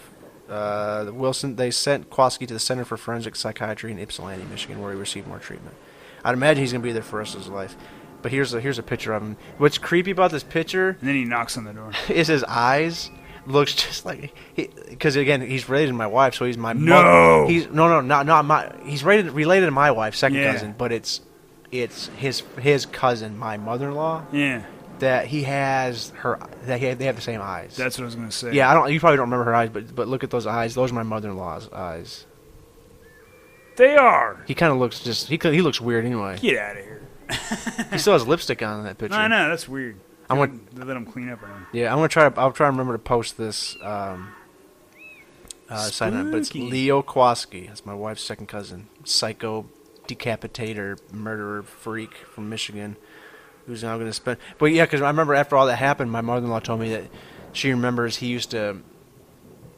Wilson. They sent Kowalski to the Center for Forensic Psychiatry in Ypsilanti, Michigan, where he received more treatment. I'd imagine he's going to be there for the rest of his life. But here's a picture of him. What's creepy about this picture... And then he knocks on the door. ...is his eyes... Looks just like because again he's related to my wife, so he's my no. He's not my. He's related to my wife, second cousin, but it's his cousin, my mother-in-law. Yeah. That he has her. That they have the same eyes. That's what I was gonna say. Yeah, You probably don't remember her eyes, but look at those eyes. Those are my mother-in-law's eyes. They are. He kind of looks he looks weird anyway. Get out of here. He still has lipstick on in that picture. I know, that's weird. I'm gonna let him clean up on him. Yeah, I'll try to remember to post this sign up, but it's Leo Kowalski. That's my wife's second cousin. Psycho, decapitator, murderer, freak from Michigan, who's now going to spend. But yeah, because I remember after all that happened, my mother-in-law told me that she remembers he used to,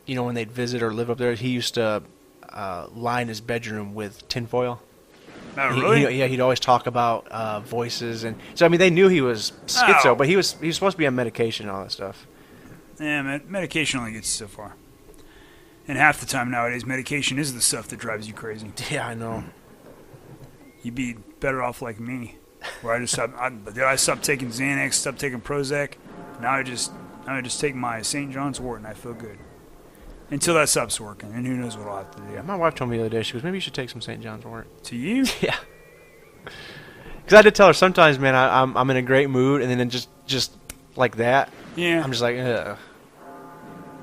when they'd visit or live up there, he used to line his bedroom with tinfoil. Oh, really? He'd always talk about voices, and so I mean they knew he was schizo, but he was supposed to be on medication and all that stuff. Yeah, medication only gets you so far. And half the time nowadays, medication is the stuff that drives you crazy. Yeah, I know. You'd be better off like me, where I stopped taking Xanax, stopped taking Prozac. Now I just take my St. John's Wort and I feel good. Until that stops working, and who knows what I'll have to do. Yeah, my wife told me the other day, she goes, maybe you should take some St. John's Wort. To you? Yeah. Because I did tell her sometimes, man, I'm in a great mood, and then just like that, yeah, I'm just like, ugh.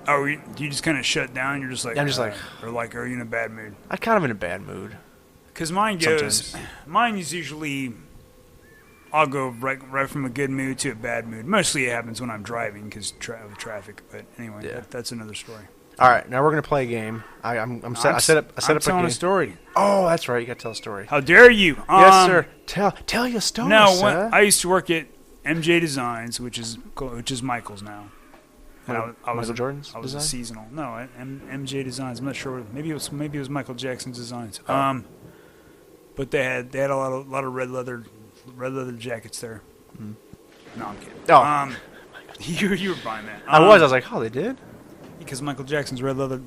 Oh, do you just kind of shut down? You're just like, I'm just like, or like, are you in a bad mood? I'm kind of in a bad mood. Because mine is usually, I'll go right from a good mood to a bad mood. Mostly it happens when I'm driving because of traffic. But anyway, yeah. That's another story. All right, now we're gonna play a game. I set up telling a story. Oh, that's right. You got to tell a story. How dare you? Yes, sir. Tell your story. No, sir. I used to work at MJ Designs, which is Michael's now. And Michael Jordan's I was design? a seasonal. No, at MJ Designs. I'm not sure. Maybe it was Michael Jackson's Designs. But they had a lot of red leather jackets there. Mm. No, I'm kidding. Oh, you were buying that. I was like, oh, they did. Because Michael Jackson's red leather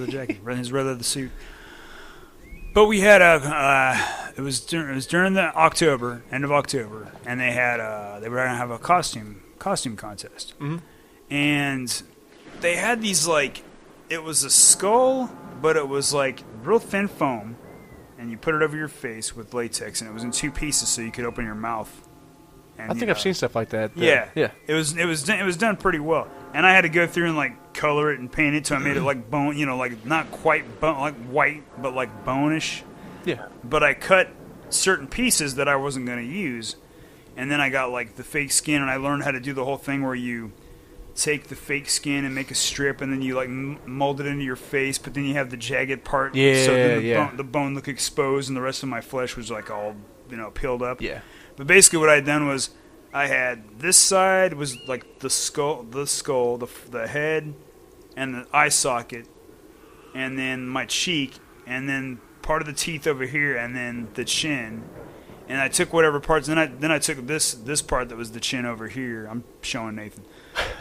jacket, his red leather suit. But we had it was during the end of October, and they were going to have a costume contest, and they had these it was a skull, but it was like real thin foam, and you put it over your face with latex, and it was in two pieces, so you could open your mouth. And, I think I've seen stuff like that. Yeah. It was done pretty well, and I had to go through and color it and paint it, so I made it like bone, not quite bone, like white, but like bone-ish. Yeah. But I cut certain pieces that I wasn't going to use, and then I got the fake skin, and I learned how to do the whole thing where you take the fake skin and make a strip, and then you mold it into your face, but then you have the jagged part, so then the bone looked exposed, and the rest of my flesh was all peeled up. Yeah. But basically, what I had done was I had this side was the skull, the head, and the eye socket, and then my cheek, and then part of the teeth over here, and then the chin. And I took whatever parts. Then I took this part that was the chin over here. I'm showing Nathan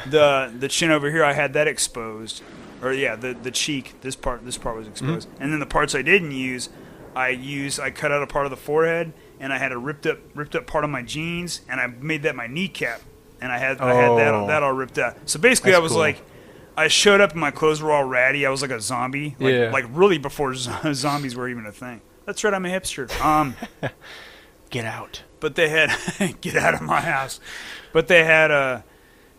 the chin over here. I had that exposed, or the cheek. This part was exposed, and then the parts I didn't use, I cut out a part of the forehead, and I had a ripped up part of my jeans, and I made that my kneecap, and I had that all ripped out. So basically, That's I was cool. like, I showed up and my clothes were all ratty. I was like a zombie, like really before zombies were even a thing. That's right, I'm a hipster. Get out. But they had get out of my house. But they had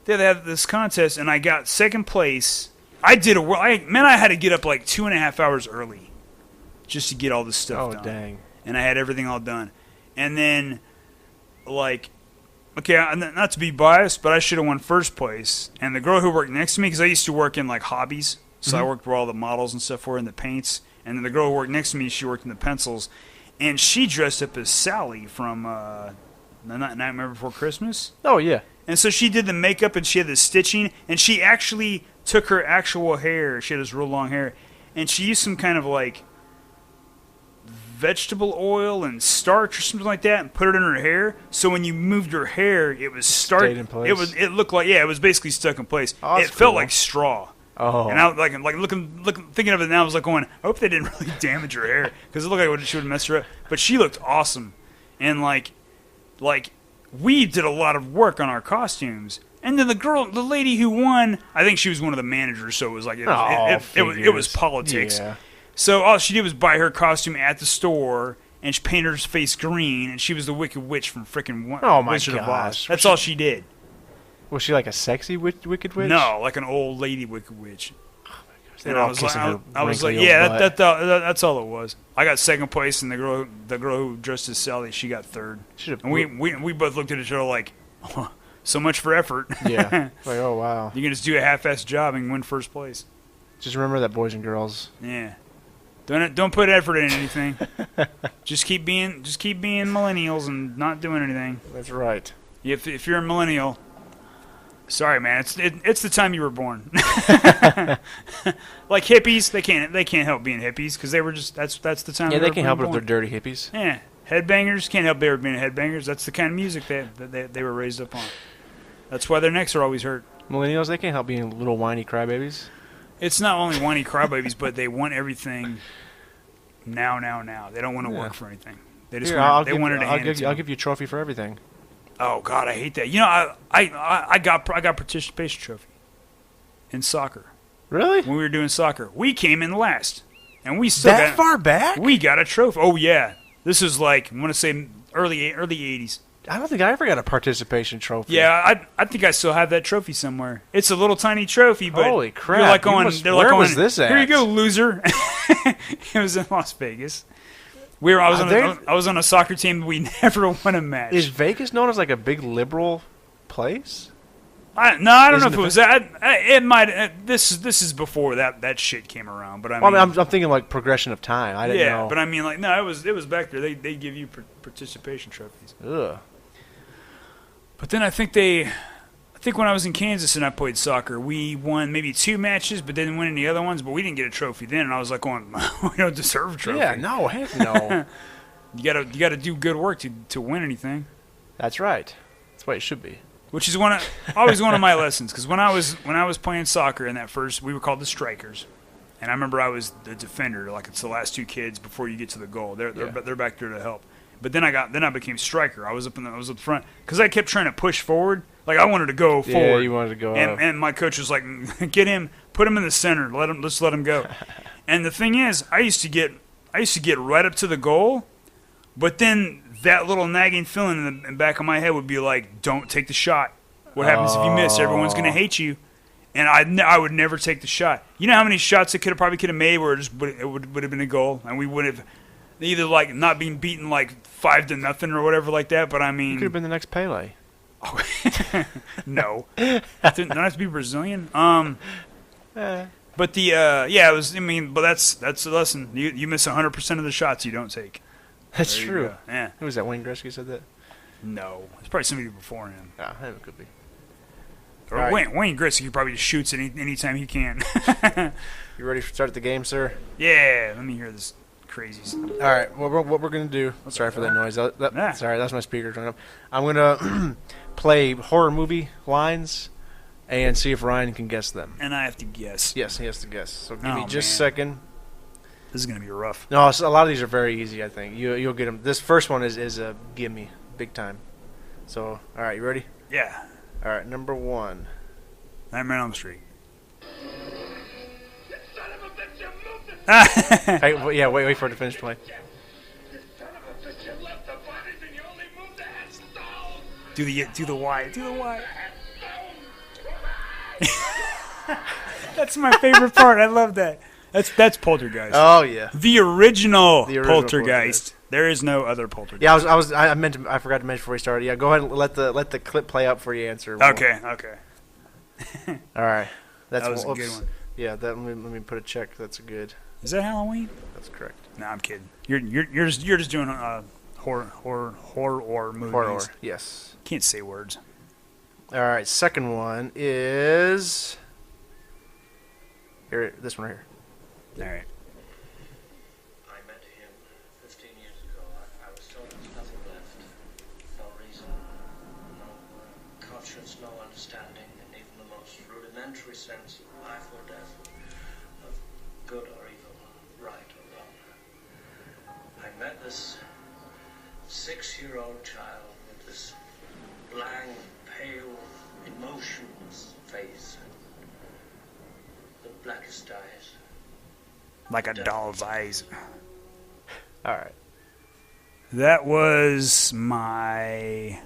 this contest, and I got second place. I had to get up like 2.5 hours early just to get all this stuff done. Oh, dang. And I had everything all done. And then, like, okay, not to be biased, but I should have won first place. And the girl who worked next to me, because I used to work in like hobbies, so I worked where all the models and stuff were and the paints. And then the girl who worked next to me, she worked in the pencils, and she dressed up as Sally from Nightmare Before Christmas. Oh, yeah. And so she did the makeup, and she had the stitching, and she actually took her actual hair. She had this real long hair, and she used some kind of like vegetable oil and starch or something like that, and put it in her hair. So when you moved her hair, it was Stayed in place. It looked like it was basically stuck in place. Oh, it that's felt cool. like straw. Oh. And I like looking, thinking of it now, I was like going, I hope they didn't really damage her hair, because it looked like she would mess her up. But she looked awesome, and like we did a lot of work on our costumes. And then the lady who won, I think she was one of the managers, so it was like it was politics. Yeah. So all she did was buy her costume at the store, and she painted her face green, and she was the Wicked Witch from frickin' Wizard of Oz. gosh. That's all she did. Was she like a sexy Wicked Witch? No, like an old lady Wicked Witch. They And were I all was kissing like, her I was like, wrinkly yeah, old butt. that's all it was. I got second place, and the girl who dressed as Sally, she got third. Should've- And we both looked at each other like, oh, so much for effort. Yeah. Like, oh, wow. You can just do a half-assed job and win first place. Just remember that, boys and girls. Yeah. Don't put effort in anything. just keep being millennials and not doing anything. That's right. If you're a millennial, sorry man, it's the time you were born. Like hippies, they can't help being hippies because they were just that's the time. Yeah, they they can't help it if born. they're dirty hippies. Yeah, headbangers can't help they were being headbangers. That's the kind of music that they were raised up on. That's why their necks are always hurt. Millennials, they can't help being little whiny crybabies. It's not only whiny crybabies, but they want everything now. They don't want to work for anything. They just want it to hand it to I'll them. give you a trophy for everything. Oh God, I hate that. You know, I got participation trophy in soccer Really? when we were doing soccer. We came in last, and we still That far back? we got a trophy. Oh yeah, this is like I want to say early '80s. I don't think I ever got a participation trophy. Yeah, I think I still have that trophy somewhere. It's a little tiny trophy, but Holy crap! You're like going, Where was this at? Here you go, loser. It was in Las Vegas. I was on a soccer team. We never won a match. Is Vegas known as like a big liberal place? I don't know Isn't if it it was that. It might. This is before that shit came around. But I mean, Well, I'm thinking like progression of time. I didn't know. but I mean, like no, it was back there. They give you participation trophies. Ugh. But then I think when I was in Kansas and I played soccer, we won maybe 2 matches, but didn't win any other ones. But we didn't get a trophy then, and I was like, going, we don't deserve a trophy. Yeah, no, heck no. You gotta do good work to win anything. That's right. That's what it should be. Which is always one of my lessons. Because when I was playing soccer in that first, we were called the strikers, and I remember I was the defender. Like it's the last 2 kids before you get to the goal. They're back there to help. But then I became striker. I was up front because I kept trying to push forward. Like I wanted to go forward. Yeah, you wanted to go up. And my coach was like, "Get him, put him in the center. Let's let him go." And the thing is, I used to get right up to the goal, but then that little nagging feeling in the back of my head would be like, "Don't take the shot. What happens if you miss? Everyone's gonna hate you." And I would never take the shot. You know how many shots I could have made where it would have been a goal, and we would have either like not being beaten like 5-0 or whatever like that. But I mean, You could have been the next Pele. no, don't have to be Brazilian. But it was. I mean, but that's the lesson. You miss 100% of the shots you don't take. That's There you true. go. Yeah. Who was that? Wayne Gretzky said that? No, it's probably somebody before him. Yeah, it could be. Or All right. Wayne Gretzky probably just shoots anytime he can. You ready to start the game, sir? Yeah, let me hear this crazy stuff. All right. What we're gonna do? Sorry for that noise. Sorry, that's my speaker turning up. I'm gonna play horror movie lines, and see if Ryan can guess them. And I have to guess. Yes, he has to guess. So give me just man. a second. This is going to be rough. No, a lot of these are very easy, I think. You'll get them. This first one is a gimme, big time. So, all right, you ready? Yeah. All right, number 1. Nightmare on Elm Street. Hey, yeah, wait for it to finish playing. Do the Y. Do the Y. That's my favorite part. I love that. That's Poltergeist. Oh yeah, The original Poltergeist. There is no other Poltergeist. Yeah, I forgot to mention before we started. Yeah, go ahead and let the clip play out before you answer. Okay. All right, That was a good one. Yeah, let me put a check. That's a good. Is that Halloween? That's correct. No, I'm kidding. You're just doing horror movies. Horror. Yes. Can't say words. All right. Second one is here. This one right here. All right. I met him 15 years ago. I was told there was nothing left. No reason, no conscience, no understanding, and even the most rudimentary sense of life or death, of good or evil, right or wrong. I met this 6-year-old child with this blank, pale, emotionless face, the blackest eyes. Like a doll's eyes. All right. That was my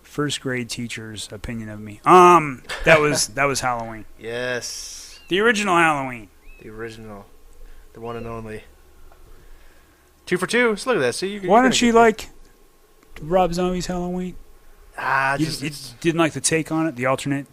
first grade teacher's opinion of me. That was Halloween. Yes. The original Halloween. The original. The one and only. 2 for 2. So look at that. See, Why don't you like Rob Zombie's Halloween? You It's didn't like the take on it, the alternate?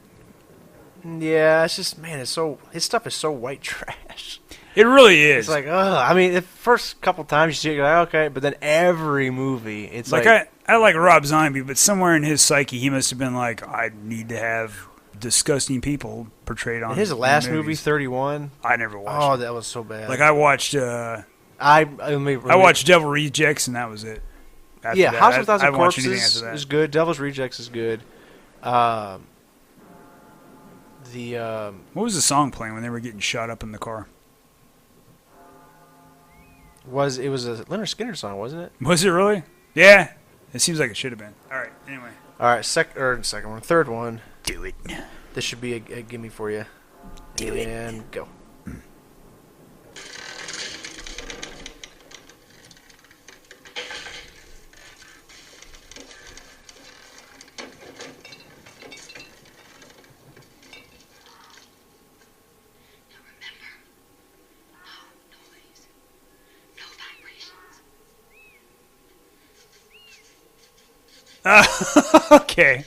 yeah, it's just, man, his stuff is so white trash. It really is. It's like, I mean, the first couple times you see it, you're like, okay, but then every movie, it's like I like Rob Zombie, but somewhere in his psyche, he must have been like, I need to have disgusting people portrayed on his last movies. movie, 31. I never watched. Oh, it. that was so bad. Like I watched. I watched Devil Rejects, and that was it. After yeah, that, House of I 1000 haven't watched anything Corpses after that. is good. Devil's Rejects is good. What was the song playing when they were getting shot up in the car? It was a Leonard Skinner song, wasn't it? Was it really? Yeah. It seems like it should have been. All right. Anyway. All right, second one, third one. Do it. This should be a gimme for you. Do it. And go. Okay.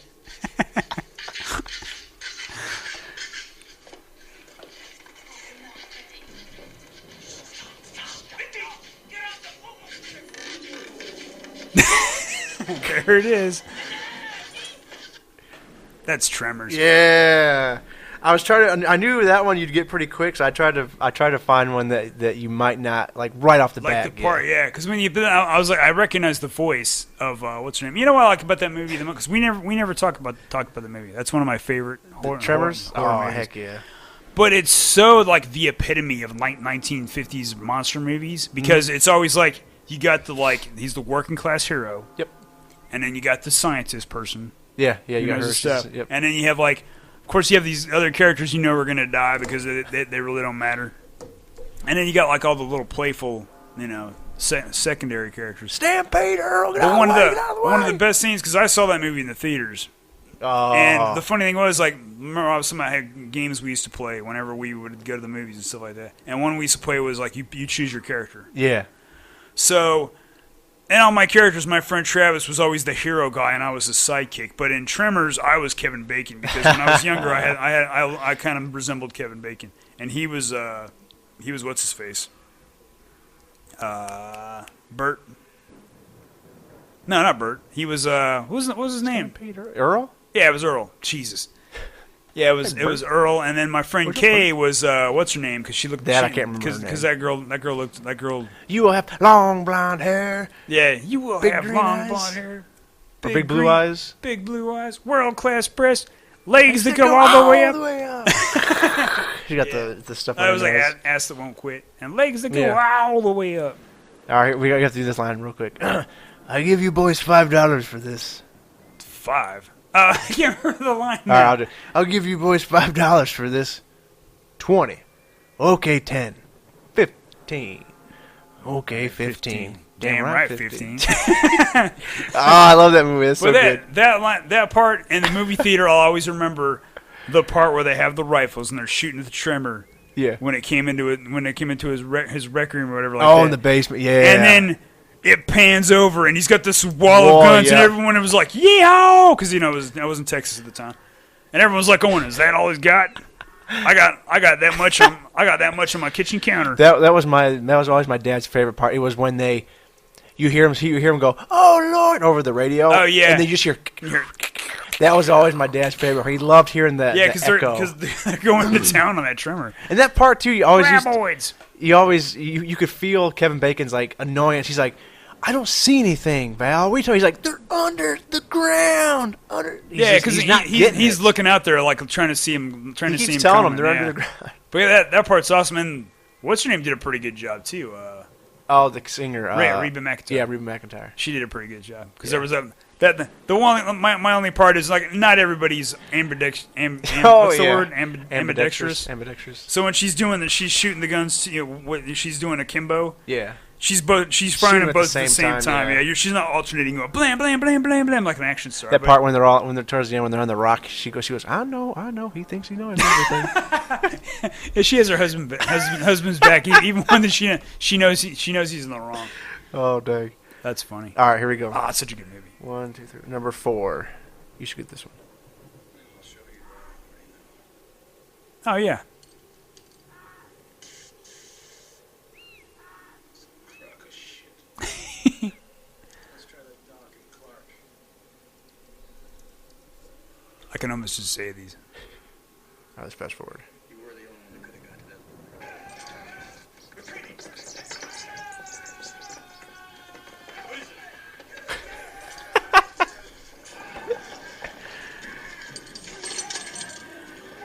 There it is. That's Tremors. Yeah. I knew that one you'd get pretty quick, so I tried to find one that you might not like right off the bat. Like the part, yeah. Because when I was like, I recognized the voice of what's her name. You know what I like about that movie? Because we never talk about the movie. That's one of my favorite Tremors. horror movies. Heck yeah! But it's so like the epitome of 1950s monster movies because it's always like you got he's the working class hero. Yep. And then you got the scientist person. Yeah. You got knows her the stuff. Yep. And then you have of course, you have these other characters are going to die because they really don't matter. And then you got all the little playful, secondary characters. Stampede Earl, But one of the best scenes, because I saw that movie in the theaters. Oh. And the funny thing was, remember some of had games we used to play whenever we would go to the movies and stuff like that. And one we used to play was you choose your character. Yeah. So, and all my characters, my friend Travis was always the hero guy, and I was the sidekick. But in Tremors, I was Kevin Bacon because when I was younger, I kind of resembled Kevin Bacon, and he was what's his face, Bert. No, not Bert. He was what was his name? Earl. Yeah, it was Earl. Jesus. Yeah, it was Earl, and then my friend Kay was what's her name? Because she looked. I can't remember her name. Because that girl. You will have long blonde hair. Yeah, you will big have green long eyes. blonde hair. Big blue eyes. Big blue eyes. World class breasts. Legs that go all the way up. She got the stuff on I her was like, nose. ass that won't quit. And legs that go Yeah. all the way up. All right, we got to do this line real quick. I give you boys $5 for this. 5. I can't remember the line. All right, I'll give you boys $5 for this. 20. Okay, 10. 15. Okay, 15. Damn right, 15. I love that movie. It's so But good. that part in the movie theater, I'll always remember the part where they have the rifles and they're shooting at the trimmer. Yeah. When it came into his rec room or whatever like that. In the basement. Yeah. And then it pans over and he's got this wall of guns and everyone was like, "Yeehaw!" Because I was in Texas at the time, and everyone was like, "Going, is that all he's got?" I got that much on my kitchen counter. That was always my dad's favorite part. It was when you hear him go, "Oh Lord," over the radio. Oh yeah. And then you just hear. That was always my dad's favorite. He loved hearing that. Yeah, because they're going to town on that trimmer. And that part too, you always Graboids. could feel Kevin Bacon's like annoyance. He's like, "I don't see anything, Val." He's like, "They're under the ground." Because he's looking out there like trying to see him. He keeps telling them they're under the ground. But yeah, that part's awesome. And what's her name did a pretty good job too. The singer, Reba McEntire. Yeah, Reba McEntire. She did a pretty good job because there was the one. My only part is like not everybody's ambidextrous. What's the word? Ambidextrous. Ambidextrous. So when she's doing she's shooting the guns. She's doing akimbo. Yeah. She's firing them both at the same time. Yeah. She's not alternating going blam blam blam blam blam like an action star. That part when they're towards the end when they're on the rock, she goes, I know. He thinks he knows everything. Yeah, she has her husband's back even when she knows he's in the wrong. Oh dang. That's funny. All right, here we go. It's such a good movie. 1, 2, 3. Number 4. You should get this one. Oh yeah. I can almost just say these. All right, let's fast forward. You were the only one that could have got to that.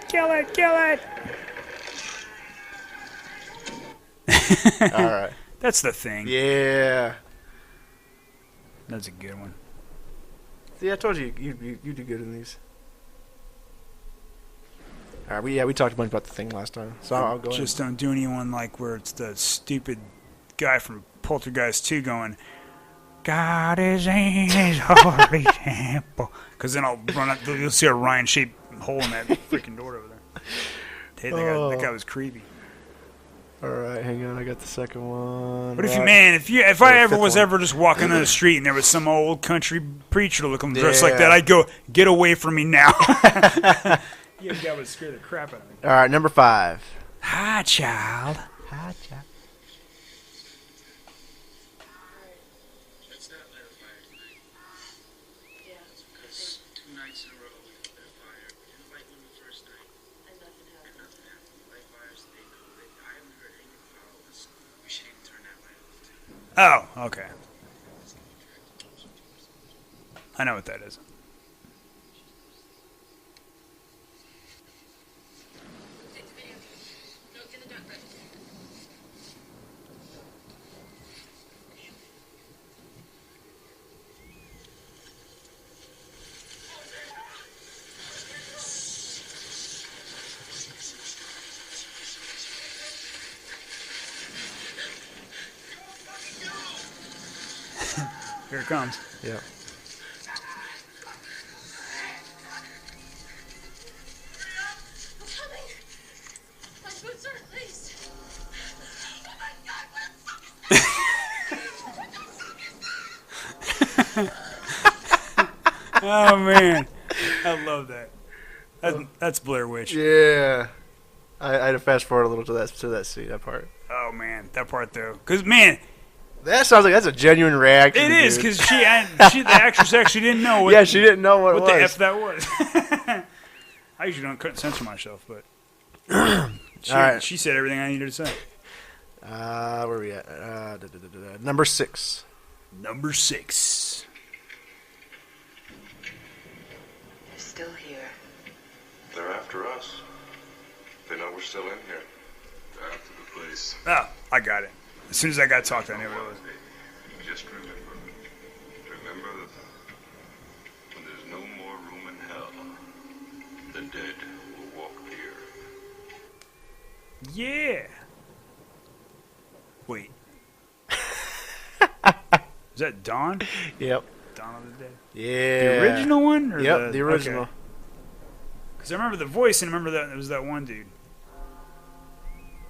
Kill it! All right. That's the thing. Yeah. That's a good one. See, I told you you do good in these. All right, we talked a bunch about the thing last time, so I'll go. Just don't do anyone like where it's the stupid guy from Poltergeist 2 going, "God is in his holy temple," because then I'll run up. You'll see a Ryan-shaped hole in that freaking door over there. Hey, that guy was creepy. All right, hang on. I got the second one. But if I ever was ever just walking on the street and there was some old country preacher looking dressed like that, I'd go, "Get away from me now." Yeah, that would scare the crap out of me. All right, number 5. Hi, child. It's not lit a fire tonight. Yeah. Because 2 nights in a row we lit a fire. We didn't light one the first night. And nothing And happened. nothing happened. We light fires, they go lit. I haven't heard anything follow us. We should even turn that light off too. Oh, okay. I know what that is. Take the video. Go get the duck. Here it comes. Yeah. I'm coming. My boots are laced. Oh my God! What the fuck Oh man, I love that. That's Blair Witch. Yeah. I had to fast forward a little to that scene, that part. Oh man, that part though, because man, That sounds like that's a genuine reaction. it is dude. because the actress actually didn't know what. Yeah, she didn't know what it the was. f that was. I usually couldn't censor myself, but All right. she said everything I needed to say. Where are we at? Number 6. Number 6. You're still here. They're after us. They know we're still in here. They're after the place. Oh, I got it. As soon as I got talked, I knew what it was. Just remember. Remember that when there's no more room in hell, the dead will walk here. Yeah. Wait. Is that Dawn? Yep. Dawn of the Dead? Yeah. The original one? Or Yep, the original. Because I remember the voice and I remember that it was that one dude.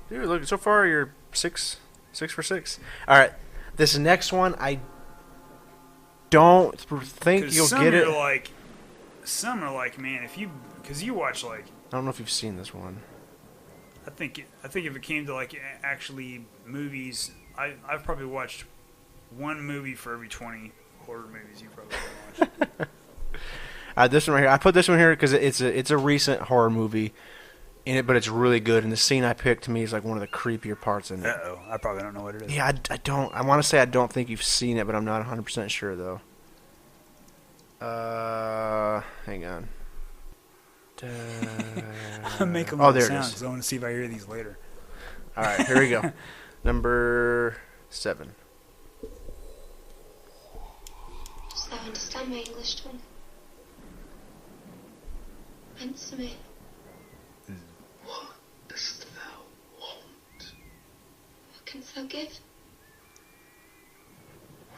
Dude, look, so far you're 6 for 6. All right, this next one, I don't think you'll get it. Some are like, man, if you, because you watch like, I don't know if you've seen this one. I think if it came to like actually movies, I've probably watched one movie for every 20 horror movies you probably watched. This one right here, I put this one here because it's a recent horror movie in it, but it's really good. And the scene I picked to me is like one of the creepier parts in it. Uh-oh, I probably don't know what it is. Yeah, I don't. I want to say I don't think you've seen it, but I'm not 100% sure though. Hang on. I'm making there it sounds. is. I want to see if I hear these later. All right, here we go. Number 7. Dost thou understand my English tongue? Answer me. What dost thou want? What canst thou give?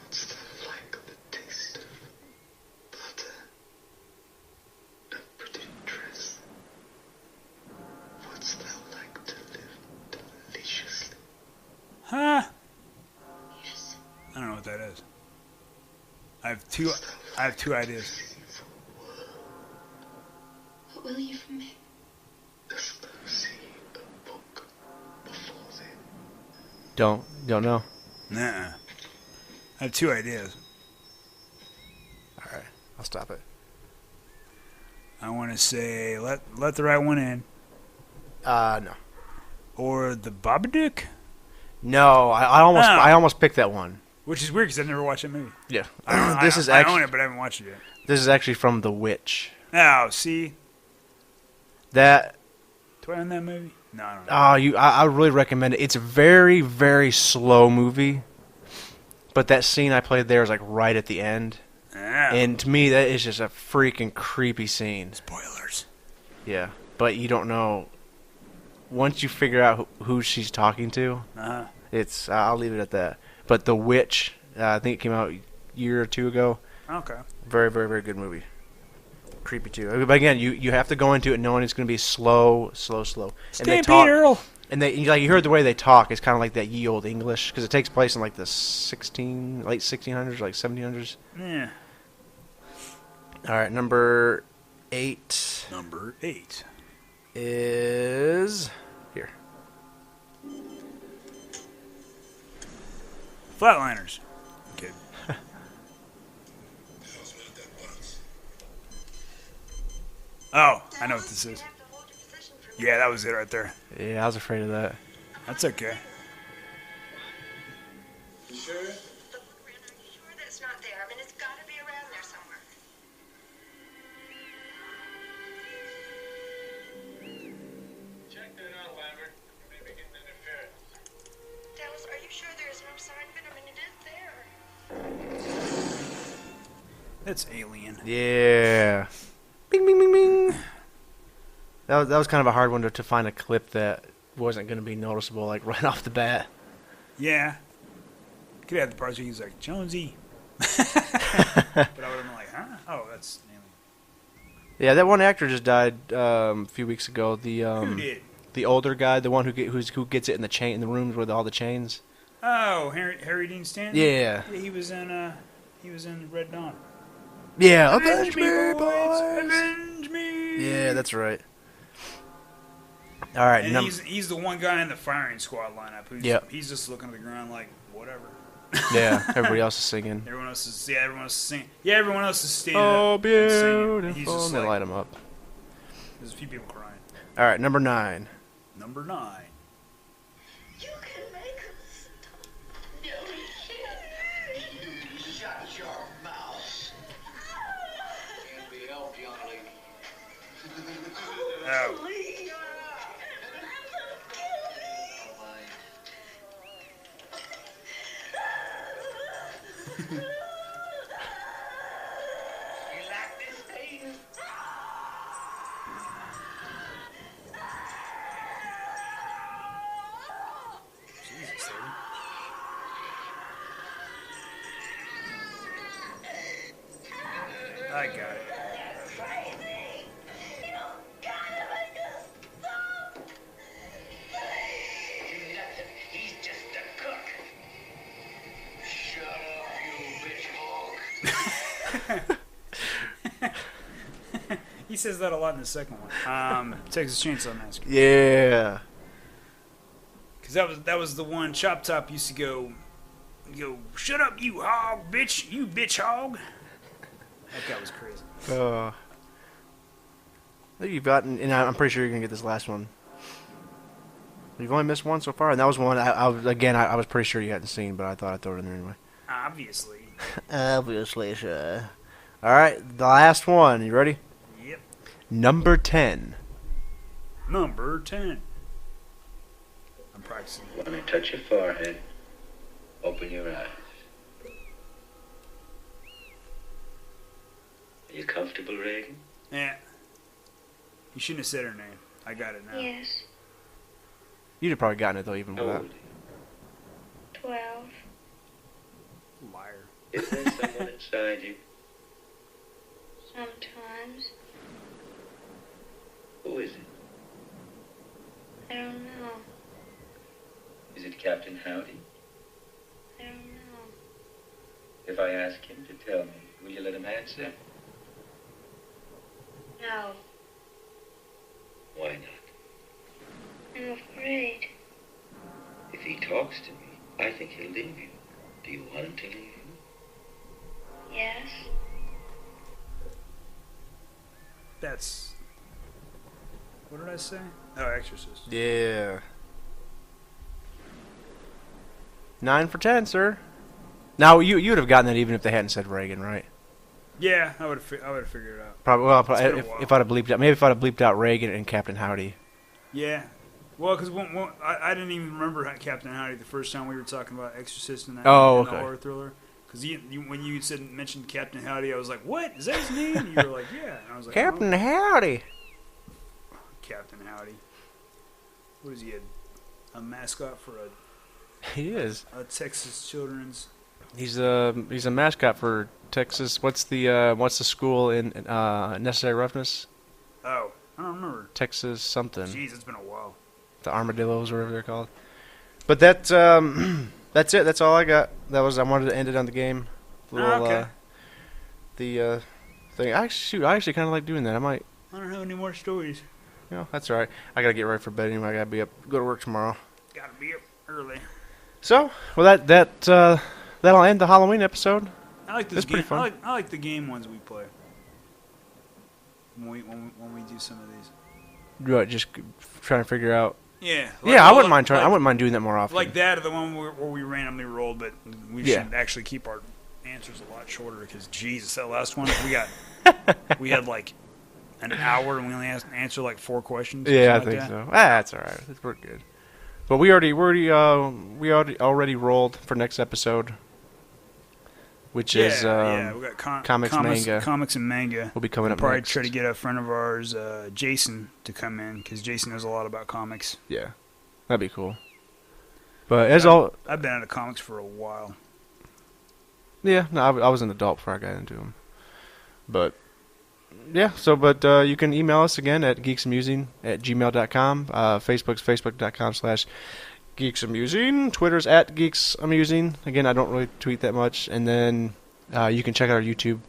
Wouldst thou like the taste of butter? A pretty dress? Wouldst thou like to live deliciously? Huh? Yes. I don't know what that is. I have two ideas. What will you from me? Dost thou see a book before thee? Don't know. Nuh-uh. I have two ideas. All right, I'll stop it. I want to say let the right one in, No. or the Babadook, No, I almost picked that one. which is weird because I've never watched that movie. Yeah. I own it, but I haven't watched it yet. This is actually from The Witch. Oh, see, That do I own that movie? No, I don't know. I really recommend it. It's a very, very slow movie, but that scene I played there is like right at the end, and to me that is just a freaking creepy scene. Spoilers. Yeah, but you don't know. Once you figure out who she's talking to, Uh-huh. it's I'll leave it at that. But The Witch, I think it came out a year or two ago. Okay. Very, very, very good movie. Creepy too. But again, you have to go into it knowing it's going to be slow. And they talk, Earl. and you heard the way they talk. It's kind of like that ye old English because it takes place in like the late 1600s, like 1700s. Yeah. All right, number 8 Number 8. is here. Flatliners. Okay. Oh, I know what this is. Yeah, that was it right there. Yeah, I was afraid of that. That's okay. You sure? Are you sure that it's not there? I mean, it's got to be around there somewhere. Check that out, Lambert. Maybe get an interference. Dallas, are you sure there is no sign of it? I mean, it is there. That's Alien. Yeah. Bing, bing, bing, bing. That was kind of a hard one to find a clip that wasn't going to be noticeable, like right off the bat. Yeah. Could have had the parts where he's like, Jonesy. But I would have been like, huh? Oh, that's Alien. Yeah, that one actor just died a few weeks ago. Who did? The older guy, the one who gets it in the rooms with all the chains. Oh, Harry Dean Stanton? Yeah. He was in Red Dawn. Yeah, avenge me, boys! Avenge me! Yeah, that's right. All right, And he's the one guy in the firing squad lineup who's he's just looking at the ground like whatever. yeah. Everybody else is singing. Everyone else is singing. Yeah, everyone else is standing Oh, up and singing. beautiful! He's just And they like, light him up. there's a few people crying. All right, number 9. Number 9. You can make us stop. No, Shut your mouth. Can't be helped, young lady. Oh. Jesus, lady. I got it. He's just a cook. Shut up, you bitch hog. He says that a lot in the second one. Texas Chainsaw Massacre. Yeah. Because that was the one Chop Top used to go, shut up, you hog, bitch, you bitch hog. That guy was crazy. I think you've gotten, and I'm pretty sure you're gonna get this last one. You've only missed one so far, and that was one I was pretty sure you hadn't seen, but I thought I'd throw it in there anyway. Obviously. Obviously, sure. All right, the last one. You ready? Yep. Number 10. Number 10. I'm practicing. When I touch your forehead, open your eyes. Are you comfortable, Reagan? Yeah. You shouldn't have said her name. I got it now. Yes. You'd have probably gotten it though, even How without. old? 12. Liar. Is there someone inside you? Sometimes. Who is it? I don't know. Is it Captain Howdy? I don't know. If I ask him to tell me, will you let him answer? No. Why not? I'm afraid. If he talks to me, I think he'll leave you. Do you want him to leave you? Yes. That's... What did I say? Oh, Exorcist. Yeah. 9 for 10, sir. Now you'd have gotten that even if they hadn't said Reagan, right? Yeah, I would have figured it out. Probably. Well, It's been a while. if I'd have bleeped out, maybe if I'd have bleeped out Reagan and Captain Howdy. Yeah. Well, because I didn't even remember Captain Howdy the first time we were talking about Exorcist and that Oh, and the okay. horror thriller. Because when you mentioned Captain Howdy, I was like, "What is that his name?" And you were like, "Yeah." And I was like, Captain "Oh, Howdy. Captain Howdy." What is he? A mascot for He is. a Texas children's? He's a mascot for Texas. What's the school in Necessary Roughness? Oh, I don't remember. Texas something. Jeez, it's been a while. The Armadillos, or whatever they're called. But that's it. That's all I got. I wanted to end it on the game. Okay. The thing. I actually kind of like doing that. I might. I don't have any more stories. That's all right. I gotta get ready for bed anyway. I gotta go to work tomorrow. Gotta be up early. So, well, that'll end the Halloween episode. I like this That's game. pretty fun. I like the game ones we play. When we do some of these. Right, just trying to figure out. Yeah. I wouldn't mind trying. I wouldn't mind doing that more often. Like that, or the one where we randomly rolled, but we Yeah. should actually keep our answers a lot shorter because Jesus, that last one we had like an hour and we only answered like 4 questions. or Yeah, I something think like that. so. That's all right. We're good. But we already rolled for next episode, which is we got comics, manga. Comics and manga. Will be coming We'll up probably next. try to get a friend of ours, Jason, to come in because Jason knows a lot about comics. Yeah, that'd be cool. But I've been out of comics for a while. Yeah, no, I was an adult before I got into them. But yeah, you can email us again at geeksamusing@gmail.com. Facebook's facebook.com/geeksamusing. Twitter's @geeksamusing. Again, I don't really tweet that much. And then you can check out our YouTube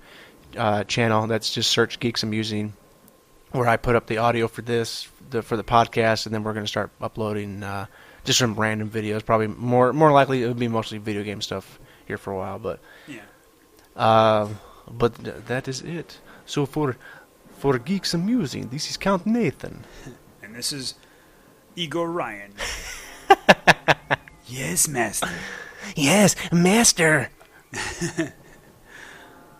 channel. That's just search Geeks-a-Musing, where I put up the audio for for the podcast, and then we're going to start uploading just some random videos. Probably more likely it would be mostly video game stuff here for a while, but Yeah. but that is it. So for Geeks-a-Musing, this is Count Nathan. And this is Igor Ryan. Yes, master. Yes, master.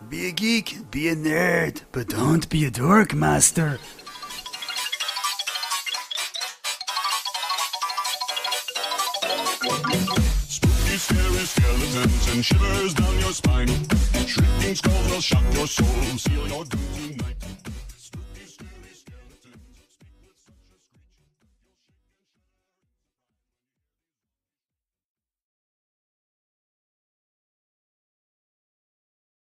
Be a geek, be a nerd, but don't be a dork, master. send shivers down your spine. Shrieking skulls will shock your soul, seal your doom tonight.